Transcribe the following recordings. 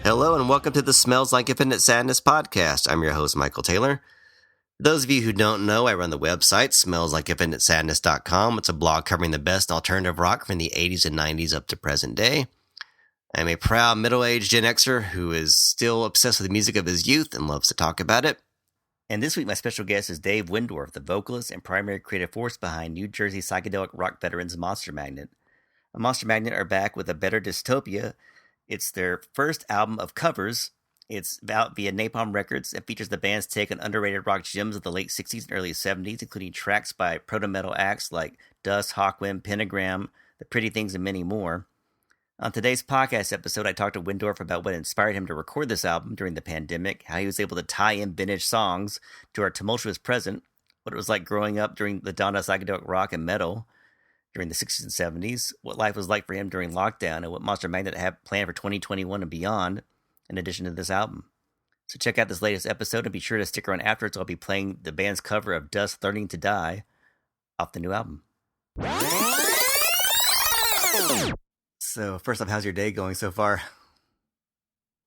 Hello and welcome to the Smells Like Infinite Sadness podcast. I'm your host, Michael Taylor. For those of you who don't know, I run the website, smellslikeinfinitesadness.com. It's a blog covering the best alternative rock from the 80s and 90s up to present day. I'm a proud middle-aged Gen Xer who is still obsessed with the music of his youth and loves to talk about it. And this week, my special guest is Dave Wyndorf, the vocalist and primary creative force behind New Jersey psychedelic rock veterans Monster Magnet. Monster Magnet are back with a better Dystopia. It's their first album of covers. It's out via Napalm Records and features the band's take on underrated rock gems of the late 60s and early 70s, including tracks by proto-metal acts like Dust, Hawkwind, Pentagram, The Pretty Things, and many more. On today's podcast episode, I talked to Wyndorf about what inspired him to record this album during the pandemic, how he was able to tie in vintage songs to our tumultuous present, what it was like growing up during the dawn of psychedelic rock and metal during the 60s and 70s, what life was like for him during lockdown, and what Monster Magnet have planned for 2021 and beyond, in addition to this album. So check out this latest episode and be sure to stick around afterwards. I'll be playing the band's cover of Dust Learning to Die off the new album. So first off, how's your day going so far?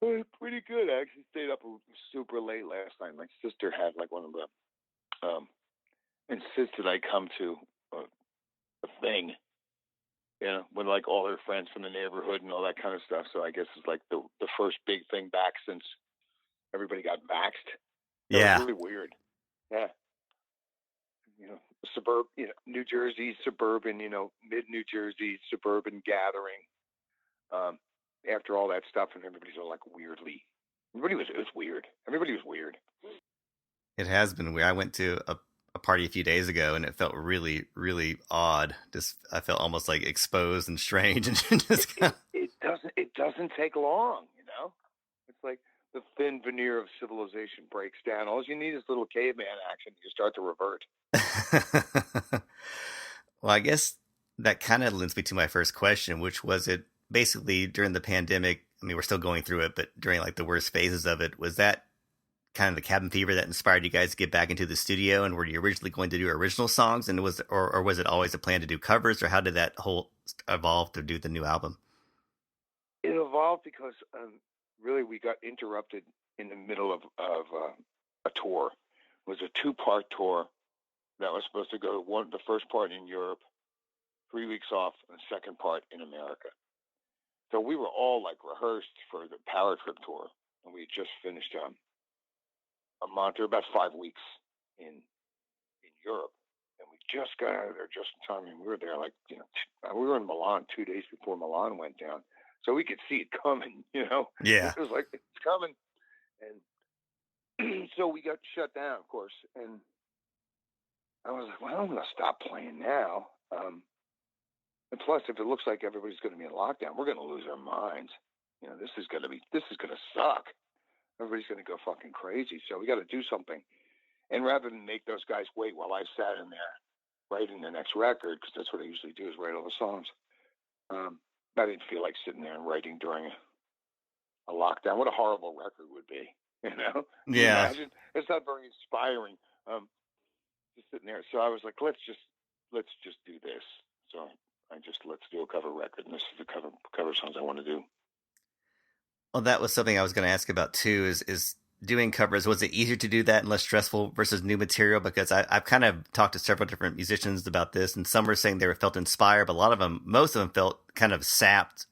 Pretty good. I actually stayed up super late last night. My sister had like one of the insisted I come to a thing, with like all her friends from the neighborhood and all that kind of stuff. So I guess it's like the first big thing back since everybody got vaxxed. Yeah. It was really weird. Yeah. New Jersey, suburban, mid New Jersey, suburban gathering. After all that stuff, and everybody's all like weirdly. It was weird. Everybody was weird. It has been weird. I went to a party a few days ago, and it felt really, really odd. I felt almost like exposed and strange, and just it doesn't take long, It's like the thin veneer of civilization breaks down. All you need is a little caveman action. You start to revert. Well, I guess that kind of leads me to my first question, which was it basically during the pandemic. I mean, we're still going through it, but during like the worst phases of it, was that kind of the cabin fever that inspired you guys to get back into the studio? And were you originally going to do original songs, and was it always a plan to do covers, or how did that whole evolve to do the new album? It evolved because really we got interrupted in the middle of a tour. It was a 2-part tour that was supposed to go the first part in Europe, 3 weeks off, and the second part in America. So we were all like rehearsed for the Powertrip tour, and we had just finished a month or about 5 weeks in Europe, and we just got out of there just in time. And we were there we were in Milan 2 days before Milan went down, so we could see it coming. Yeah, it was like it's coming, and so we got shut down, of course. And I was like, well, I'm gonna stop playing now. And plus, if it looks like everybody's going to be in lockdown, we're going to lose our minds. This is going to suck. Everybody's going to go fucking crazy. So we got to do something. And rather than make those guys wait while I sat in there writing the next record, because that's what I usually do is write all the songs, I didn't feel like sitting there and writing during a lockdown. What a horrible record would be, Yeah. Can you imagine? It's not very inspiring. Just sitting there. So I was like, let's just do this. So let's do a cover record, and this is the cover songs I want to do. Well, that was something I was going to ask about too. Is doing covers, was it easier to do that and less stressful versus new material? Because I've kind of talked to several different musicians about this, and some were saying they felt inspired, but most of them felt kind of sapped,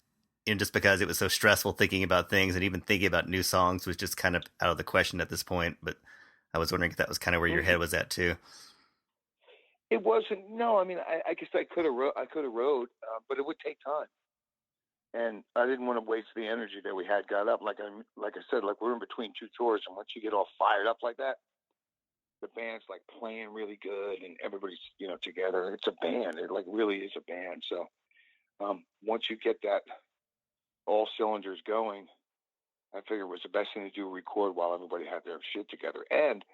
just because it was so stressful thinking about things, and even thinking about new songs was just kind of out of the question at this point. But I was wondering if that was kind of where your head was at too. It wasn't. No, I mean, I guess I could have wrote, but it would take time, and I didn't want to waste the energy that we had got up. Like I said, we're in between 2 tours, and once you get all fired up like that, the band's like playing really good, and everybody's together. It's a band. It really is a band. So once you get that all cylinders going, I figured it was the best thing to do, record while everybody had their shit together. And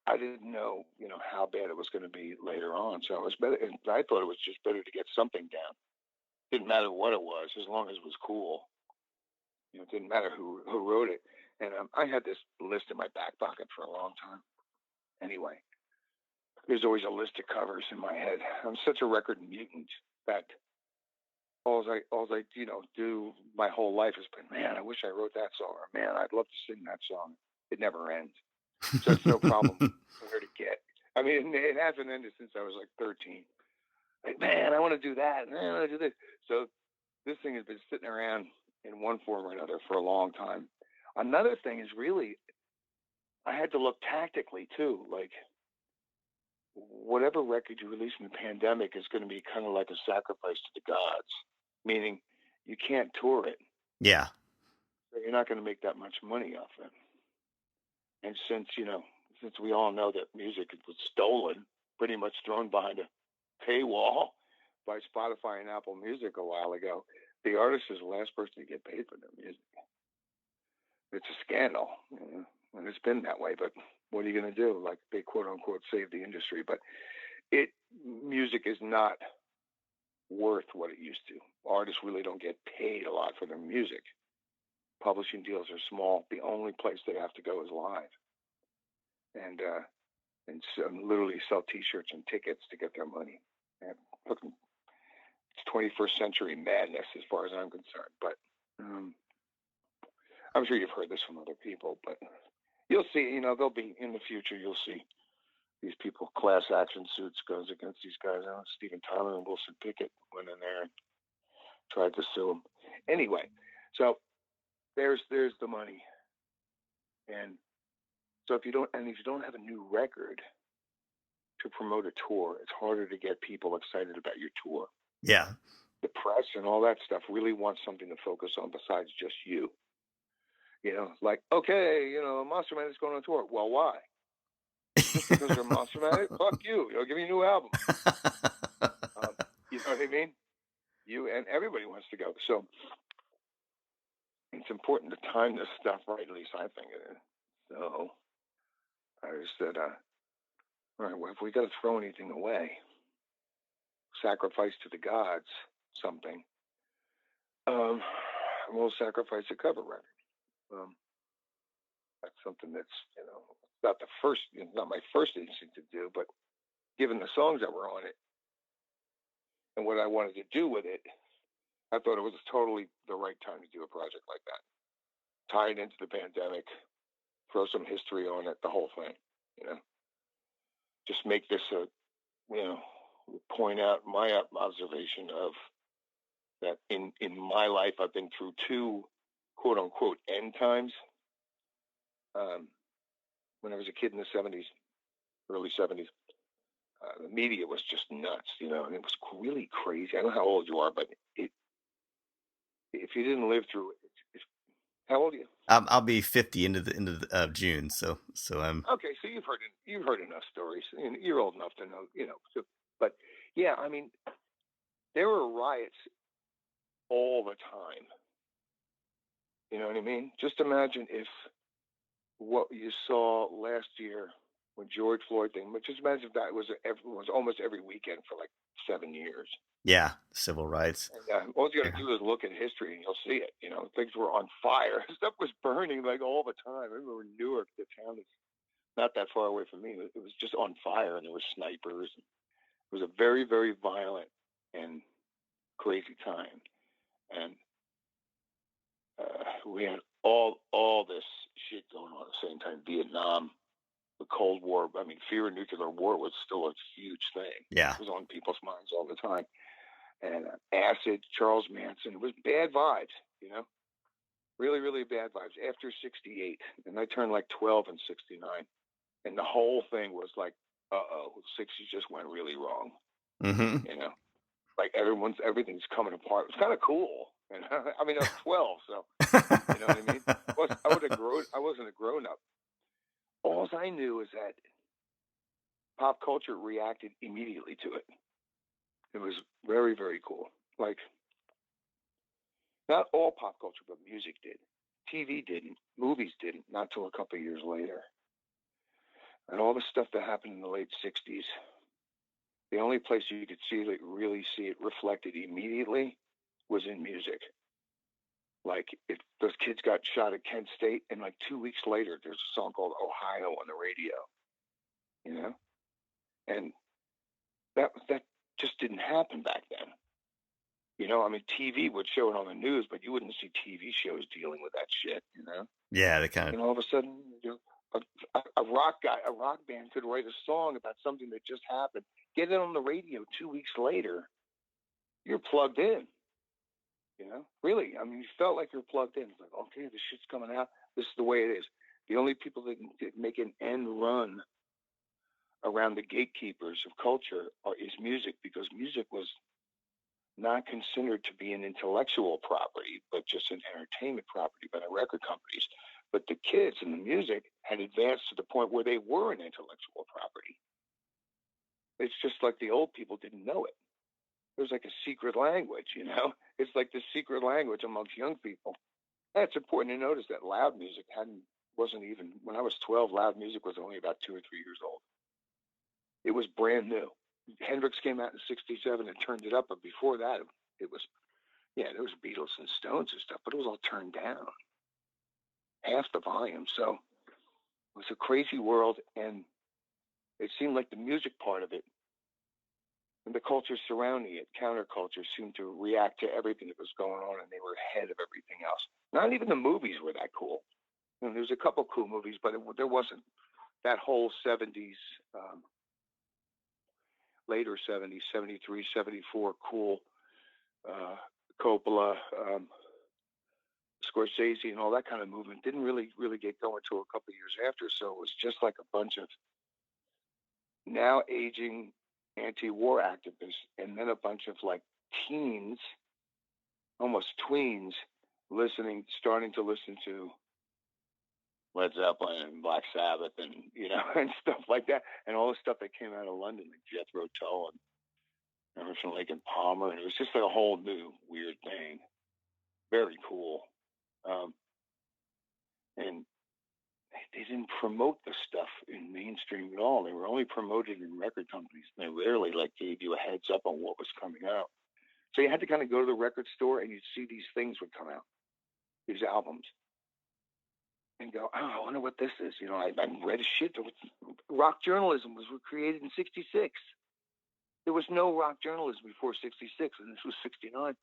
I didn't know, how bad it was going to be later on. So it was better. And I thought it was just better to get something down. Didn't matter what it was, as long as it was cool. It didn't matter who wrote it. And I had this list in my back pocket for a long time. Anyway, there's always a list of covers in my head. I'm such a record mutant that all I do my whole life has been, man, I wish I wrote that song, or man, I'd love to sing that song. It never ends. So it's no problem for her to get. I mean, it hasn't ended since I was like 13. Like, man, I want to do that, and I want to do this. So this thing has been sitting around in one form or another for a long time. Another thing is really, I had to look tactically too. Like, whatever record you release in the pandemic is going to be kind of like a sacrifice to the gods, meaning you can't tour it. Yeah. So you're not going to make that much money off it. And since we all know that music was stolen, pretty much thrown behind a paywall by Spotify and Apple Music a while ago, the artist is the last person to get paid for their music. It's a scandal, and it's been that way. But what are you going to do? Like, they quote unquote save the industry, but music is not worth what it used to. Artists really don't get paid a lot for their music. Publishing deals are small. The only place they have to go is live, and so literally sell T-shirts and tickets to get their money. And it's 21st century madness as far as I'm concerned. But I'm sure you've heard this from other people. But you'll see. They'll be in the future. You'll see these people, class action suits goes against these guys. Steven Tyler and Wilson Pickett went in there and tried to sue them. Anyway, so there's the money, and so if you don't have a new record to promote a tour, it's harder to get people excited about your tour. Yeah. The press and all that stuff really wants something to focus on besides just you. Like, okay, Monster Man is going on tour. Well, why? Just because they're Monster Man? Fuck you. Give me a new album. You know what I mean? You and everybody wants to go. So it's important to time this stuff right, at least I think it is. So I just said, all right, well, if we got to throw anything away, sacrifice to the gods something, we'll sacrifice a cover record. That's something that's, not my first instinct to do, but given the songs that were on it and what I wanted to do with it, I thought it was totally the right time to do a project like that. Tie it into the pandemic, throw some history on it, the whole thing, Just make this point out my observation of that in my life, I've been through two quote unquote end times. When I was a kid in the 70s, early 70s, the media was just nuts, and it was really crazy. I don't know how old you are, but if you didn't live through it, how old are you? I'll be 50 into the end of June, so I'm okay. So you've heard enough stories. You're old enough to know, So, but yeah, I mean, there were riots all the time. You know what I mean? Just imagine if what you saw last year when George Floyd thing, but just imagine if that was almost every weekend for like 7 years. Yeah, civil rights. And, all you got to do is look at history and you'll see it. Things were on fire. Stuff was burning like all the time. I remember Newark, the town is not that far away from me. It was just on fire, and there were snipers. It was a very, very violent and crazy time. And we had all this shit going on at the same time. Vietnam, the Cold War. I mean, fear of nuclear war was still a huge thing. Yeah. It was on people's minds all the time. And acid, Charles Manson. It was bad vibes, really, really bad vibes. After 68, and I turned like 12 in 69, and the whole thing was like, the 60s just went really wrong. Mm-hmm. Like everything's coming apart. It was kind of cool. I mean, I was 12, so you know what I mean. I wasn't a grown up. All I knew is that pop culture reacted immediately to it. It was very, very cool. Like, not all pop culture, but music did. TV didn't. Movies didn't. Not till a couple of years later. And all the stuff that happened in the late 60s, the only place you could really see it reflected immediately was in music. Like, if those kids got shot at Kent State, and like 2 weeks later, there's a song called Ohio on the radio, And that just didn't happen back then. You know, I mean, TV would show it on the news, but you wouldn't see TV shows dealing with that shit, you know? Yeah, they kind of. And all of a sudden, a rock band could write a song about something that just happened, get it on the radio 2 weeks later, you're plugged in, you know? Really, I mean, you felt like you're plugged in. It's like, okay, this shit's coming out. This is the way it is. The only people that can make an end run around the gatekeepers of culture is music, because music was not considered to be an intellectual property, but just an entertainment property by the record companies. But the kids and the music had advanced to the point where they were an intellectual property. It's just like the old people didn't know it. There's like a secret language, you know? It's like the secret language amongst young people. And it's important to notice that loud music wasn't even, when I was 12, loud music was only about 2 or 3 years old. It was brand new. Hendrix came out in '67 and turned it up, but before that, it was, yeah, there was Beatles and Stones and stuff, but it was all turned down, half the volume. So it was a crazy world, and it seemed like the music part of it and the culture surrounding it, counterculture, seemed to react to everything that was going on, and they were ahead of everything else. Not even the movies were that cool. You know, there's a couple cool movies, but there wasn't that whole '70s. Later '70s, '73, '74, cool, Coppola, Scorsese, and all that kind of movement didn't really get going until a couple of years after. So it was just like a bunch of now aging anti-war activists, and then a bunch of like teens, almost tweens, starting to listen to Led Zeppelin and Black Sabbath, and you know, and stuff like that, and all the stuff that came out of London, like Jethro Tull and Emerson, Lake and Palmer, and it was just like a whole new weird thing. Very cool. And they didn't promote the stuff in mainstream at all. They were only promoted in record companies. They rarely like gave you a heads up on what was coming out. So you had to kind of go to the record store, and you'd see these things would come out, these albums, and go, oh, I wonder what this is. You know, I read a shit. Rock journalism was created in '66. There was no rock journalism before '66, and this was '69.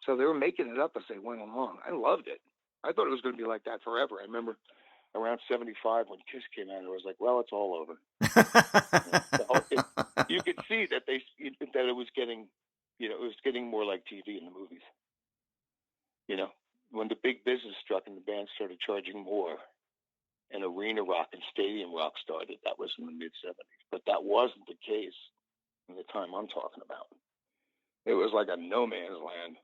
So they were making it up as they went along. I loved it. I thought it was going to be like that forever. I remember around '75 when Kiss came out, I was like, well, it's all over. You could see that it was getting, you know, it was getting more like TV in the movies. You know, when the big business struck and the band started charging more, and arena rock and stadium rock started, that was in the mid '70s. But that wasn't the case in the time I'm talking about. It was like a no man's land.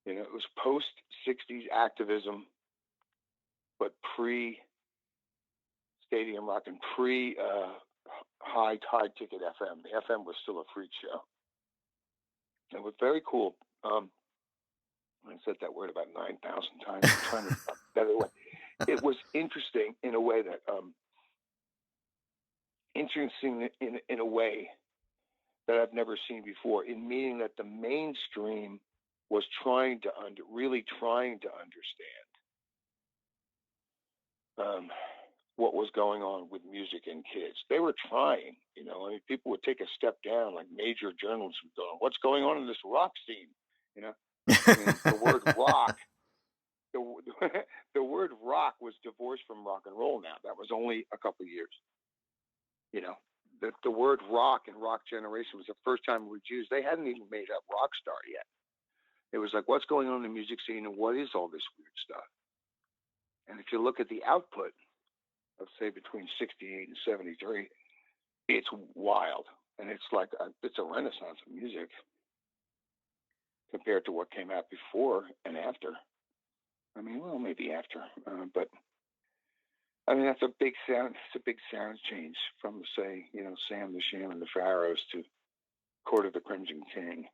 You know, it was post-'60s activism, but pre-stadium rock and high ticket FM. The FM was still a freak show. It was very cool. I said that word about 9,000 times. I'm trying to better way. It was interesting in a way that in a way that I've never seen before. In meaning that the mainstream was really trying to understand what was going on with music and kids. They were trying, you know. I mean, people would take a step down, like major journalists would go, "What's going on in this rock scene?" You know, I mean, the word rock, the word rock was divorced from rock and roll. Now that was only a couple of years. You know, the word rock and rock generation was the first time it was used. They hadn't even made up rock star yet. It was like, what's going on in the music scene, and what is all this weird stuff? And if you look at the output of, say, between '68 and '73, it's wild. And it's like it's a renaissance of music compared to what came out before and after. I mean, well, maybe after, but I mean, that's a big sound. It's a big sound change from, say, you know, Sam the Sham and the Pharaohs to Court of the Crimson King.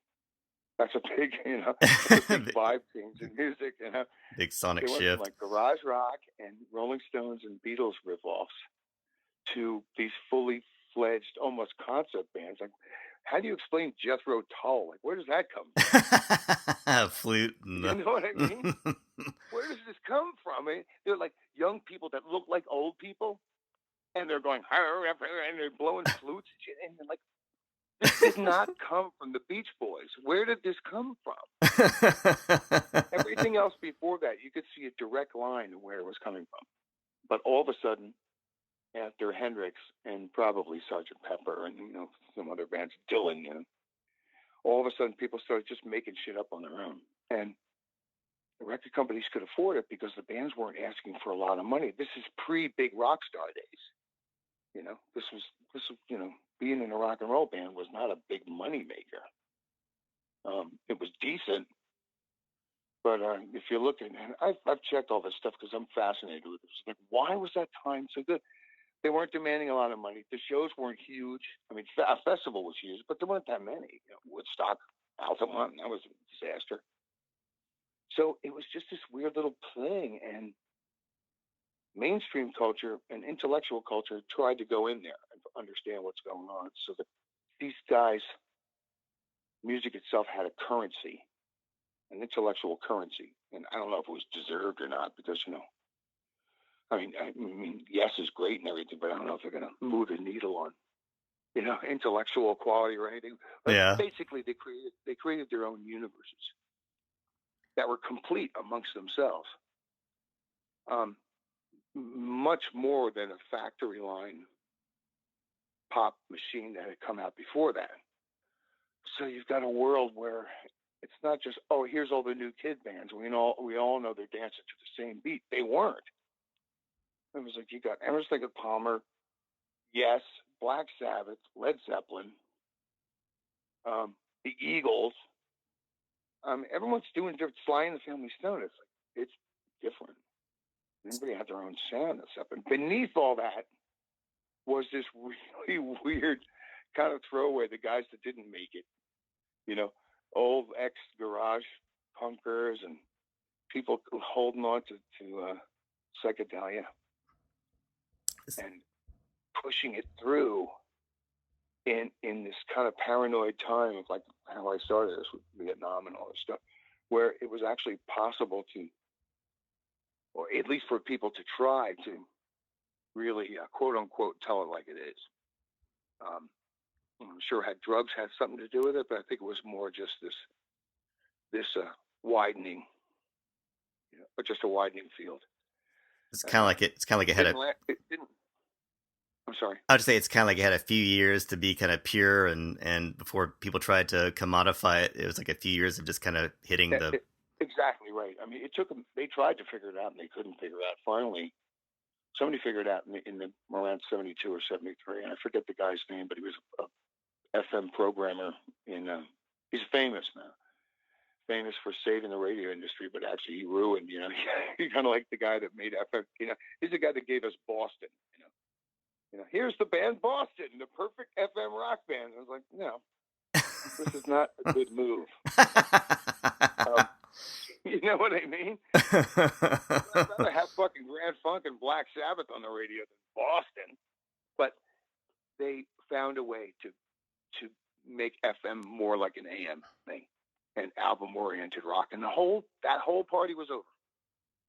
That's a big, you know, a big vibe change in music, you know. Big sonic shift. From like garage rock and Rolling Stones and Beatles riff-offs to these fully fledged, almost concept bands. Like, how do you explain Jethro Tull? Like, where does that come from? Flute. You know what I mean? Where does this come from? I mean, they're like young people that look like old people, and they're going, and they're blowing flutes and shit, and they're like, This did not come from the Beach Boys. Where did this come from? Everything else before that, you could see a direct line of where it was coming from. But all of a sudden, after Hendrix and probably Sgt. Pepper and some other bands, Dylan, all of a sudden people started just making shit up on their own, and the record companies could afford it because the bands weren't asking for a lot of money. This is pre-big rock star days. This was being in a rock and roll band was not a big money maker. It was decent, but if you're looking, and I've checked all this stuff because I'm fascinated with it. It's like, why was that time so good? They weren't demanding a lot of money. The shows weren't huge. I mean, a festival was huge, but there weren't that many. Woodstock, Altamont, that was a disaster. So it was just this weird little thing, and mainstream culture and intellectual culture tried to go in there and understand what's going on, so that these guys, music itself had a currency, an intellectual currency. And I don't know if it was deserved or not, because, I mean, yes is great and everything, but I don't know if they're going to move the needle on, intellectual quality or anything. But yeah. Basically, they created their own universes that were complete amongst themselves. Much more than a factory line pop machine that had come out before that. So you've got a world where it's not just, oh, here's all the new kid bands. We all know they're dancing to the same beat. They weren't. It was like you got Emerson, Lake and Palmer, Yes, Black Sabbath, Led Zeppelin, the Eagles. Everyone's doing different. Sly and the Family Stone. It's different. Everybody had their own sound and stuff. And beneath all that was this really weird kind of throwaway. The guys that didn't make it, old ex-garage punkers and people holding on to psychedelia and pushing it through in this kind of paranoid time of like how I started this with Vietnam and all this stuff, where it was actually possible to, or at least for people to try to really quote unquote tell it like it is. I'm sure drugs had something to do with it, but I think it was more just this widening, just a widening field. It's kind of like it had I'm sorry. I would say it's kind of like it had a few years to be kind of pure, and before people tried to commodify it, it was like a few years of just kind of hitting the. Exactly right. I mean, it took them. They tried to figure it out, and they couldn't figure it out. Finally, somebody figured it out in around 72 or 73, and I forget the guy's name, but he was a FM programmer he's famous now. Famous for saving the radio industry, but actually he ruined, he's kind of like the guy that made FM, he's the guy that gave us Boston, here's the band Boston, the perfect FM rock band. I was like, no, this is not a good move. You know what I mean? I'd rather have fucking Grand Funk and Black Sabbath on the radio than Boston. But they found a way to make FM more like an AM thing and album-oriented rock. And that whole party was over.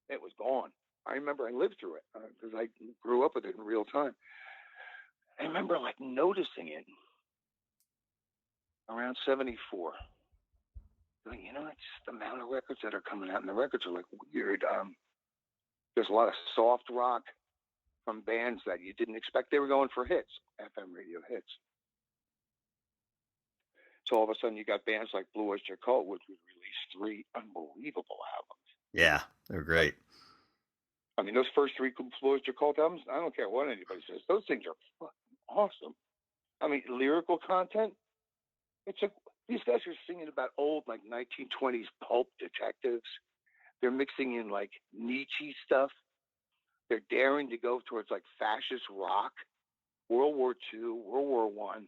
It was gone. I remember I lived through it because I grew up with it in real time. I remember like noticing it around 74. Like, it's just the amount of records that are coming out, and the records are like weird. There's a lot of soft rock from bands that you didn't expect. They were going for hits, FM radio hits. So all of a sudden you got bands like Blue Oyster Cult, which would release 3 unbelievable albums. Yeah, they're great. I mean, those first 3 Blue Oyster Cult albums, I don't care what anybody says, those things are fucking awesome. I mean, lyrical content, these guys are singing about old, like 1920s pulp detectives. They're mixing in like Nietzsche stuff. They're daring to go towards like fascist rock, World War II, World War I.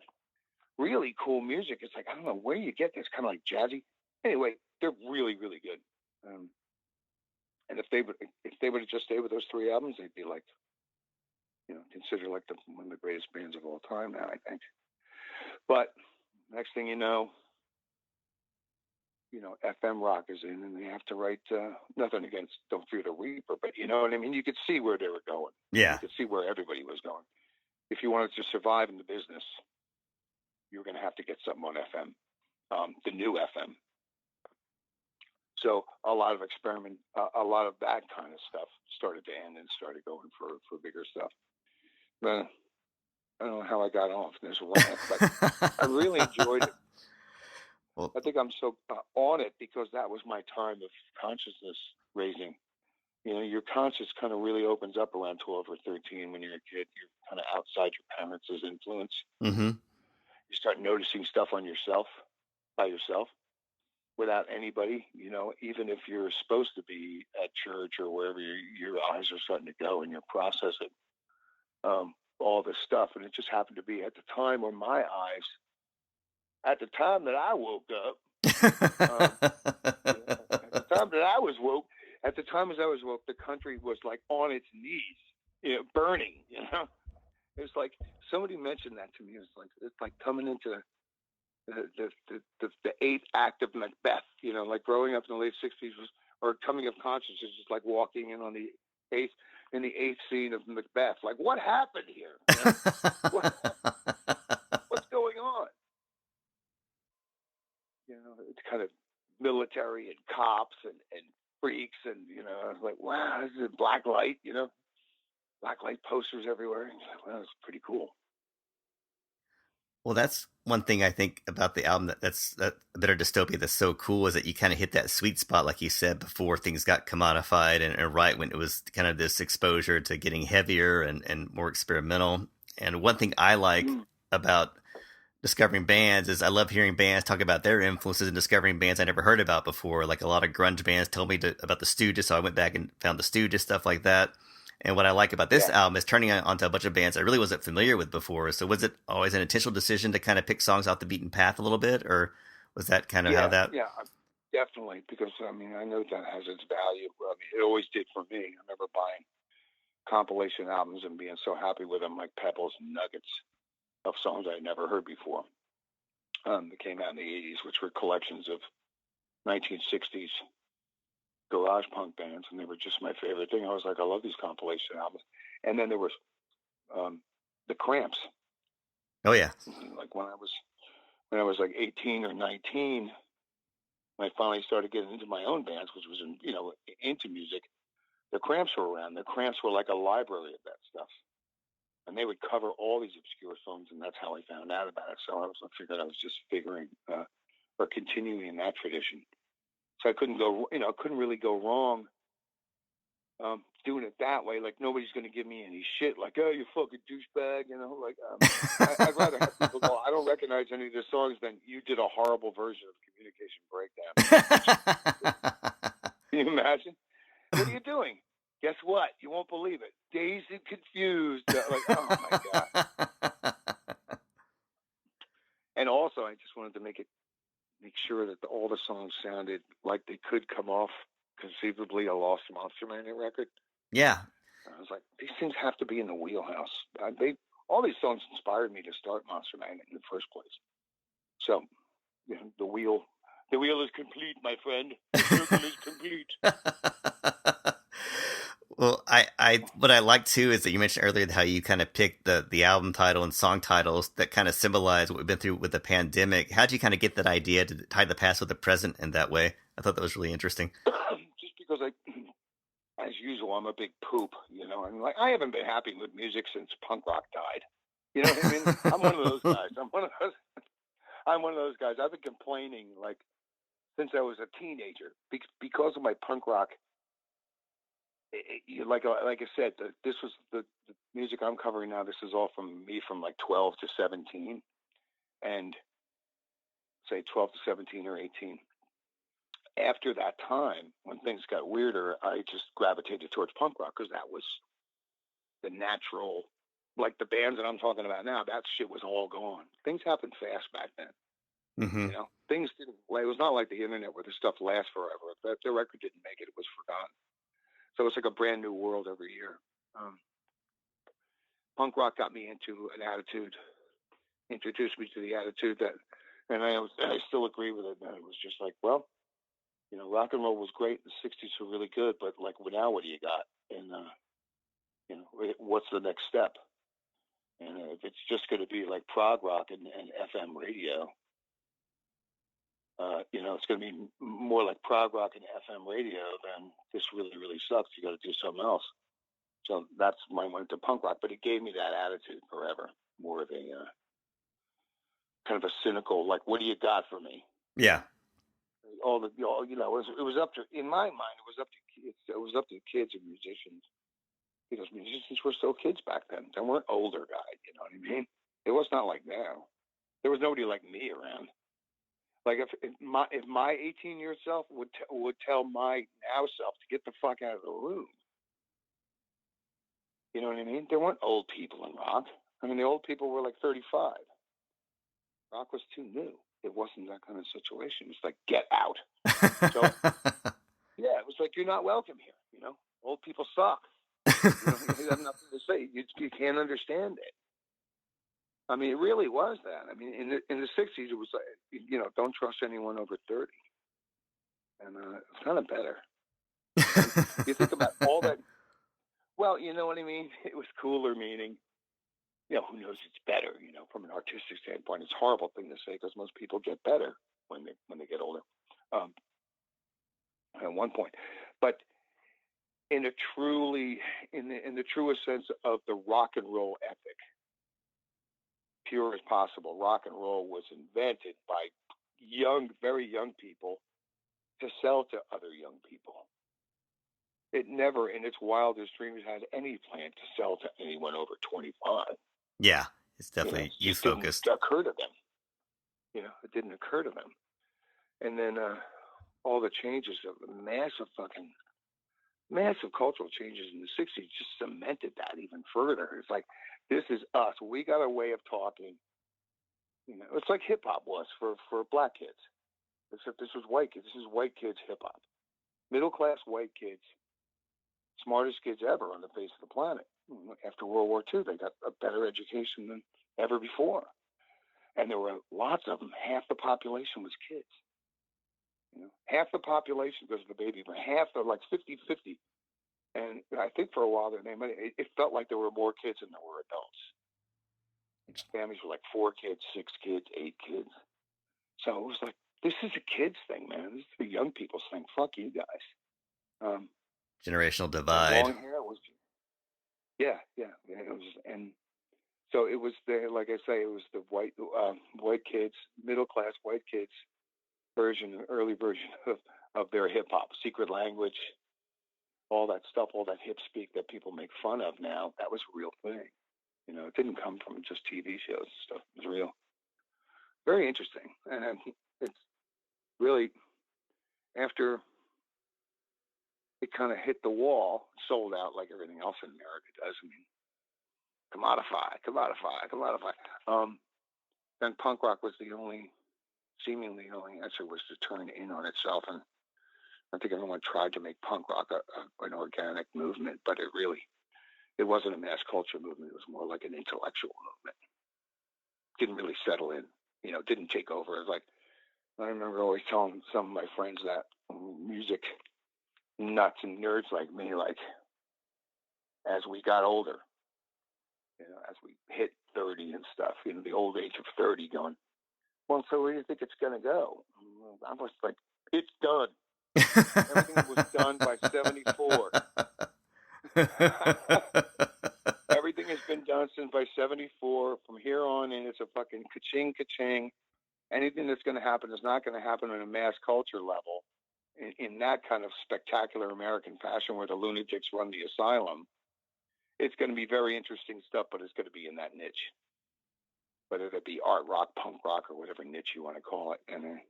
Really cool music. It's like, I don't know where you get this, kind of like jazzy. Anyway, they're really, really good. And if they would have just stayed with those 3 albums, they'd be like, considered like one of the greatest bands of all time now, I think. But next thing you know, FM rock is in, and they have to write, nothing against Don't Fear the Reaper, but you know what I mean? You could see where they were going. Yeah. You could see where everybody was going. If you wanted to survive in the business, you're going to have to get something on FM, the new FM. So a lot of a lot of that kind of stuff started to end and started going for bigger stuff. But I don't know how I got off this rant, but I really enjoyed it. Well, I think I'm so on it because that was my time of consciousness raising. You know, your conscious kind of really opens up around 12 or 13 when you're a kid. You're kind of outside your parents' influence. Mm-hmm. You start noticing stuff on yourself, by yourself, without anybody. You know, even if you're supposed to be at church or wherever your eyes are starting to go and you're processing all this stuff. And it just happened to be at the time where my eyes, at the time that I woke up, at the time that I was woke, at the time as I was woke, the country was like on its knees, you know, burning. You know, it was like somebody mentioned that to me. It's like coming into the eighth act of Macbeth. You know, like growing up in the late '60s or coming of consciousness is just like walking in on the eighth scene of Macbeth. Like, what happened here? You know? What's going on? You know, it's kind of military and cops and freaks, and you know, I was like, wow, this is black light, you know, black light posters everywhere. And like, wow, that's pretty cool. Well, that's one thing I think about the album that's a bit of Dystopia that's so cool is that you kind of hit that sweet spot, like you said, before things got commodified and right when it was kind of this exposure to getting heavier and more experimental. And one thing I like about discovering bands is I love hearing bands talk about their influences and discovering bands I never heard about before. Like a lot of grunge bands told me about the Stooges, so I went back and found the Stooges, stuff like that. And what I like about this album is turning onto a bunch of bands I really wasn't familiar with before. So was it always an intentional decision to kind of pick songs off the beaten path a little bit, or was that kind of how that? Yeah, definitely, because I mean I know that has its value. I mean, it always did for me. I remember buying compilation albums and being so happy with them, like Pebbles and Nuggets of songs I had never heard before. That came out in the '80s, which were collections of 1960s garage punk bands, and they were just my favorite thing. I was like, I love these compilation albums. And then there was the Cramps. Oh yeah. Like when I was like 18 or 19, when I finally started getting into my own bands, which was into music. The Cramps were around. The Cramps were like a library of that stuff, and they would cover all these obscure songs, and that's how I found out about it. So I figured I was just figuring or continuing in that tradition. So I couldn't really go wrong doing it that way. Like nobody's going to give me any shit. Like, oh, you fucking douchebag, you know. Like, I'd rather have people go, I don't recognize any of the songs than you did a horrible version of Communication Breakdown. Can you imagine? What are you doing? Guess what? You won't believe it. Dazed and confused. Like, oh my god. And also, I just wanted to make sure that all the songs sounded like they could come off conceivably a Lost Monster Magnet record. Yeah. I was like, these things have to be in the wheelhouse. All these songs inspired me to start Monster Magnet in the first place. So, you know, the wheel is complete, my friend. The circle is complete. Well, I what I like too is that you mentioned earlier how you kind of picked the album title and song titles that kind of symbolize what we've been through with the pandemic. How'd you kind of get that idea to tie the past with the present in that way? I thought that was really interesting. Just because as usual, I'm a big poop, you know. I'm like, I haven't been happy with music since punk rock died. You know what I mean? I'm one of those guys. I'm one of those guys. I've been complaining like since I was a teenager because of my punk rock. Like I said, this was the music I'm covering now. This is all from me from like 12 to 17, and say 12 to 17 or 18. After that time, when things got weirder, I just gravitated towards punk rock because that was the natural. Like the bands that I'm talking about now, that shit was all gone. Things happened fast back then. Mm-hmm. You know, things didn't. It was not like the internet where this stuff lasts forever. If the record didn't make it, it was forgotten. So it's like a brand new world every year. Punk rock got me into an attitude, introduced me to the attitude that, and I still agree with it. And it was just like, well, you know, rock and roll was great. The '60s were really good, but like, well, now what do you got? And you know, what's the next step? And if it's just going to be like prog rock and FM radio, it's going to be more like prog rock and FM radio, then this really, really sucks. You got to do something else. So that's why I went to punk rock, but it gave me that attitude forever. More of a kind of a cynical, like, what do you got for me? Yeah. It was up to, in my mind, it was up to kids. It was up to kids and musicians, because musicians were still kids back then. They weren't older guys. You know what I mean? It was not like now. There was nobody like me around. Like if my 18-year self would tell my now self to get the fuck out of the room. You know what I mean? There weren't old people in rock. I mean, the old people were like 35. Rock was too new. It wasn't that kind of situation. It's like, get out. So, yeah, it was like, you're not welcome here. You know, old people suck. You have nothing to say. You can't understand it. I mean, it really was that. I mean, in the 60s, it was like, don't trust anyone over 30. And it's kind of better. You think about all that. Well, you know what I mean? It was cooler, meaning, who knows, it's better, from an artistic standpoint. It's a horrible thing to say, because most people get better when they get older, at one point. But in the truest sense of the rock and roll ethic, pure as possible, rock and roll was invented by very young people to sell to other young people. It never, in its wildest dreams, had any plan to sell to anyone over 25. Yeah, it's definitely youth-focused. It didn't occur to them. It didn't occur to them. And then all the changes of the massive cultural changes in the 60s just cemented that even further. It's like, this is us. We got a way of talking. It's like hip-hop was for black kids. Except this was white kids. This is white kids hip-hop. Middle-class white kids. Smartest kids ever on the face of the planet. After World War II, they got a better education than ever before. And there were lots of them. Half the population was kids. Half the population because of the baby boom. Half, they're like 50-50. And I think for a while it felt like there were more kids than there were adults. Families were like 4 kids, 6 kids, 8 kids. So it was like, this is a kids thing, man. This is the young people's thing. Fuck you guys. Generational divide. Long hair was, yeah. It was, and so it was like I say, it was the white kids, middle class white kids early version of their hip hop, secret language, all that stuff, all that hip speak that people make fun of now. That was a real thing. It didn't come from just TV shows and stuff. It was real. Very interesting, and it's really after it kind of hit the wall, sold out like everything else in America does. I mean, commodify. Then punk rock was seemingly the only answer was to turn in on itself. And I think everyone tried to make punk rock an organic movement, but it wasn't a mass culture movement. It was more like an intellectual movement. Didn't really settle in, didn't take over. It was like, I remember always telling some of my friends that music nuts and nerds like me, like, as we got older, as we hit 30 and stuff, the old age of 30, going, well, so where do you think it's going to go? I was like, it's done. Everything was done by 74. Everything has been done since by 74. From here on in, it's a fucking ka-ching, ka-ching. Anything that's going to happen is not going to happen on a mass culture level. In that kind of spectacular American fashion where the lunatics run the asylum. It's going to be very interesting stuff, but it's going to be in that niche. Whether it be art rock, punk rock, or whatever niche you want to call it. And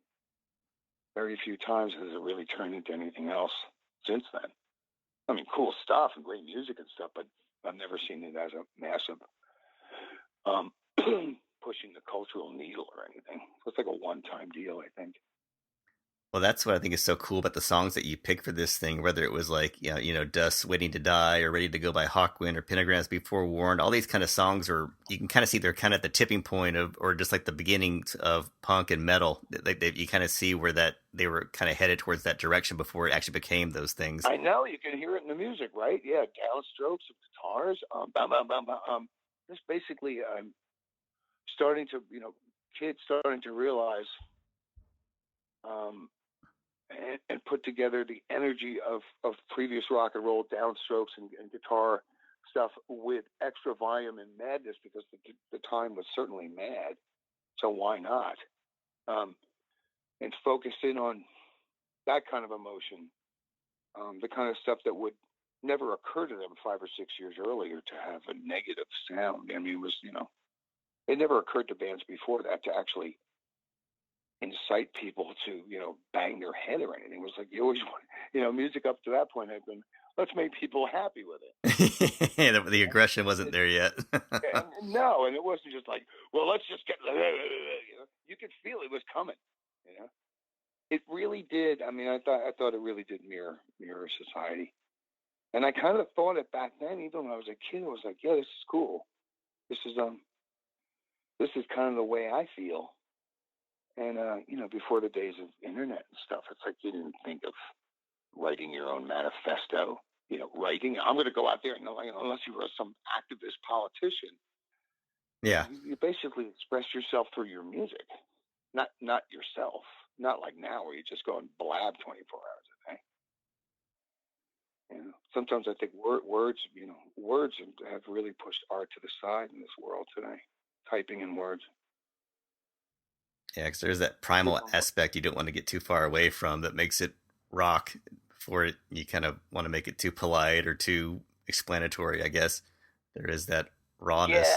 very few times has it really turned into anything else since then. I mean, cool stuff and great music and stuff, but I've never seen it as a massive pushing the cultural needle or anything. So it's like a one-time deal, I think. Well, that's what I think is so cool about the songs that you pick for this thing, whether it was like, Dust Waiting to Die or Ready to Go by Hawkwind or Pentagrams Be Forewarned. All these kind of songs you can kind of see they're kind of at the tipping point of, or just like the beginnings of punk and metal. You kind of see where that they were kind of headed towards that direction before it actually became those things. I know, you can hear it in the music, right? Yeah, downstrokes of guitars, just basically I'm starting to, kids starting to realize and put together the energy of previous rock and roll downstrokes and guitar stuff with extra volume and madness, because the time was certainly mad. So why not? And focus in on that kind of emotion, the kind of stuff that would never occur to them 5 or 6 years earlier to have a negative sound. I mean, it was, it never occurred to bands before that to actually incite people to, bang their head or anything. It was like you always want, music up to that point had been, let's make people happy with it. The aggression wasn't there yet. No, and it wasn't just like, well, let's just get, you could feel it was coming, It really did. I mean, I thought it really did mirror society. And I kind of thought it back then, even when I was a kid. I was like, yeah, this is cool. This is kind of the way I feel. And before the days of internet and stuff, it's like you didn't think of writing your own manifesto. Writing. I'm going to go out there, and unless you were some activist politician, yeah, you basically express yourself through your music, not yourself. Not like now where you just go and blab 24 hours a day. Sometimes I think words have really pushed art to the side in this world today. Typing in words. Yeah, because there's that primal aspect you don't want to get too far away from that makes it rock. Before it, you kind of want to make it too polite or too explanatory, I guess. There is that rawness.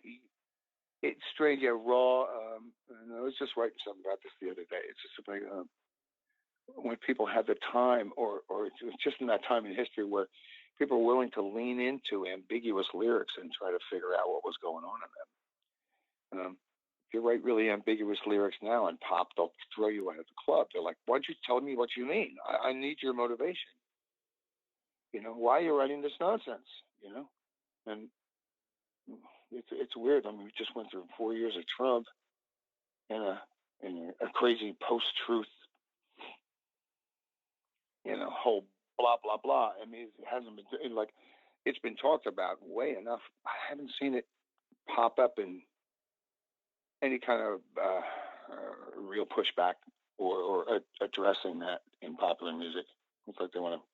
Yeah, it's strange. Yeah, raw. I was just writing something about this the other day. It's just like when people had the time, or it's just in that time in history where people were willing to lean into ambiguous lyrics and try to figure out what was going on in them. If you write really ambiguous lyrics now in pop, they'll throw you out of the club. They're like, why don't you tell me what you mean? I need your motivation. Why are you writing this nonsense? And it's weird. I mean, we just went through 4 years of Trump and a crazy post-truth, whole blah, blah, blah. I mean, it hasn't been, like, it's been talked about way enough. I haven't seen it pop up in any kind of real pushback or addressing that in popular music. It's like they want to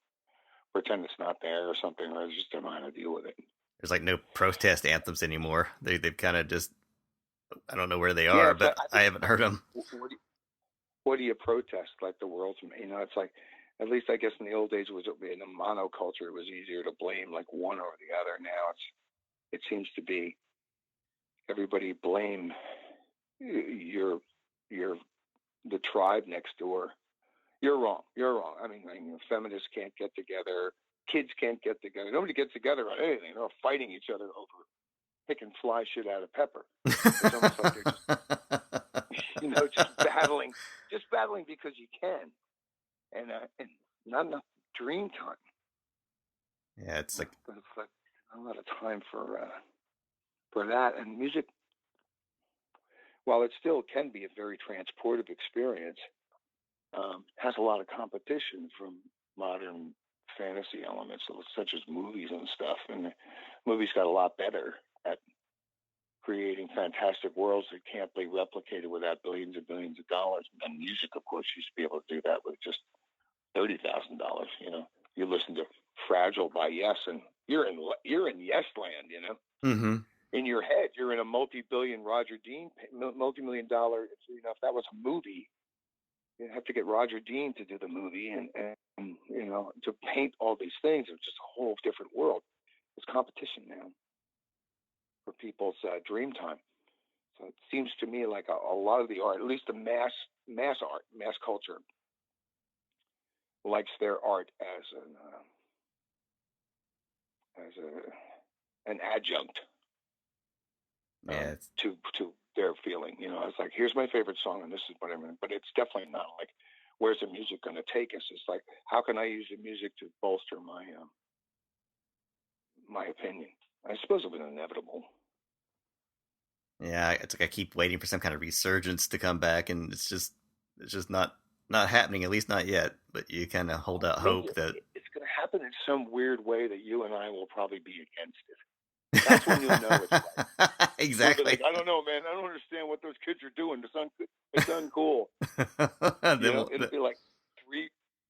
pretend it's not there or something, or they just don't know how to deal with it. There's like no protest anthems anymore. They've kind of just, I don't know where they are, but I haven't heard them. What do you protest? Like the world's, it's like, at least I guess in the old days it was in a monoculture. It was easier to blame like one or the other. Now it seems to be everybody blame the tribe next door. You're wrong. I mean, feminists can't get together. Kids can't get together. Nobody gets together on anything. They're all fighting each other over picking fly shit out of pepper. It's almost like they're just battling because you can, and not enough dream time. Yeah, it's like a lot of time for that. And music, while it still can be a very transportive experience, has a lot of competition from modern fantasy elements, such as movies and stuff. And the movies got a lot better at creating fantastic worlds that can't be replicated without billions and billions of dollars. And music, of course, used to be able to do that with just $30,000. You listen to "Fragile" by Yes, and you're in Yes land. Mm-hmm. In your head, you're in a multi-million dollar. If that was a movie, you have to get Roger Dean to do the movie, and to paint all these things. It's just a whole different world. There's competition now for people's dream time. So it seems to me like a lot of the art, at least the mass art, mass culture, likes their art as an adjunct to their feeling. It's like, here's my favorite song, and this is what I mean. But it's definitely not like, where's the music going to take us? It's like, how can I use the music to bolster my my opinion? I suppose it was inevitable. Yeah, it's like I keep waiting for some kind of resurgence to come back, and it's just not happening, at least not yet. But you kind of hold out hope that it's going to happen in some weird way that you and I will probably be against it. That's when you'll know it's right. Exactly. Like, I don't know, man. I don't understand what those kids are doing. It's uncool. It'll be like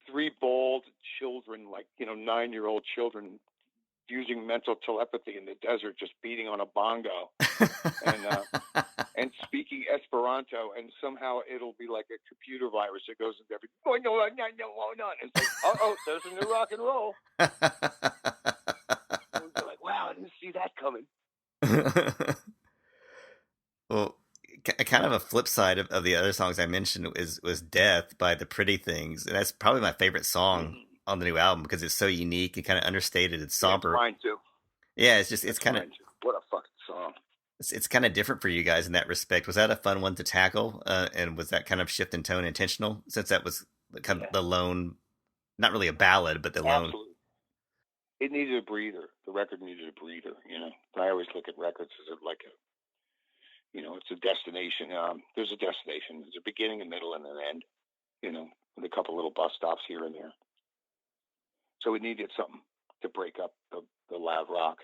three bald children, like 9-year-old children, using mental telepathy in the desert, just beating on a bongo and speaking Esperanto, and somehow it'll be like a computer virus that goes into every. Oh no! It's like, there's a new rock and roll. We're like, wow, I didn't see that coming. Well, kind of a flip side of the other songs I mentioned was "Death" by the Pretty Things, and that's probably my favorite song on the new album because it's so unique and kind of understated. It's somber. Yeah, mine too. Yeah, it's kind of what a fucking song. It's kind of different for you guys in that respect. Was that a fun one to tackle? And was that kind of shift in tone intentional since that was kind of the lone, not really a ballad, but the lone. Absolutely. It needed a breather. The record needed a breather. I always look at records as like it's a destination. There's a destination. There's a beginning, a middle, and an end. With a couple little bus stops here and there. So it needed something to break up the loud rock.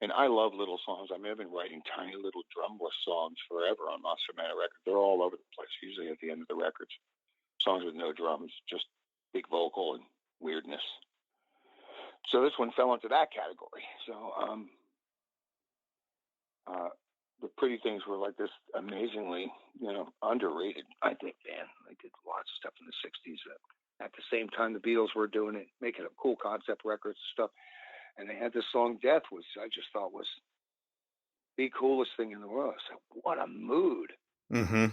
And I love little songs. I mean, I've been writing tiny little drumless songs forever on Monster Manor records. They're all over the place, usually at the end of the records. Songs with no drums, just big vocal and weirdness. So this one fell into that category. So the Pretty Things were like this amazingly, underrated, I think, band. They did lots of stuff in the 60s. At the same time, the Beatles were doing it, making up cool concept records and stuff. And they had this song "Death," which I just thought was the coolest thing in the world. I said, what a mood. Mm-hmm.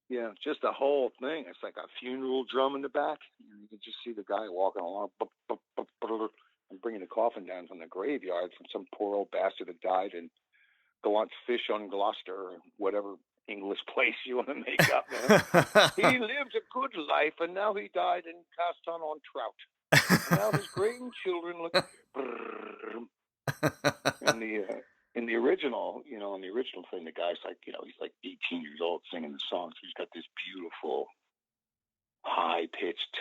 Yeah, just the whole thing. It's like a funeral drum in the back. You can just see the guy walking along and bringing the coffin down from the graveyard from some poor old bastard that died in Gallant Fish on Gloucester or whatever English place you want to make up, man. He lived a good life, and now he died and cast on trout. And now his grandchildren look. In the original, on the original thing, the guy's like, he's like 18 years old singing the song. So he's got this beautiful, high-pitched,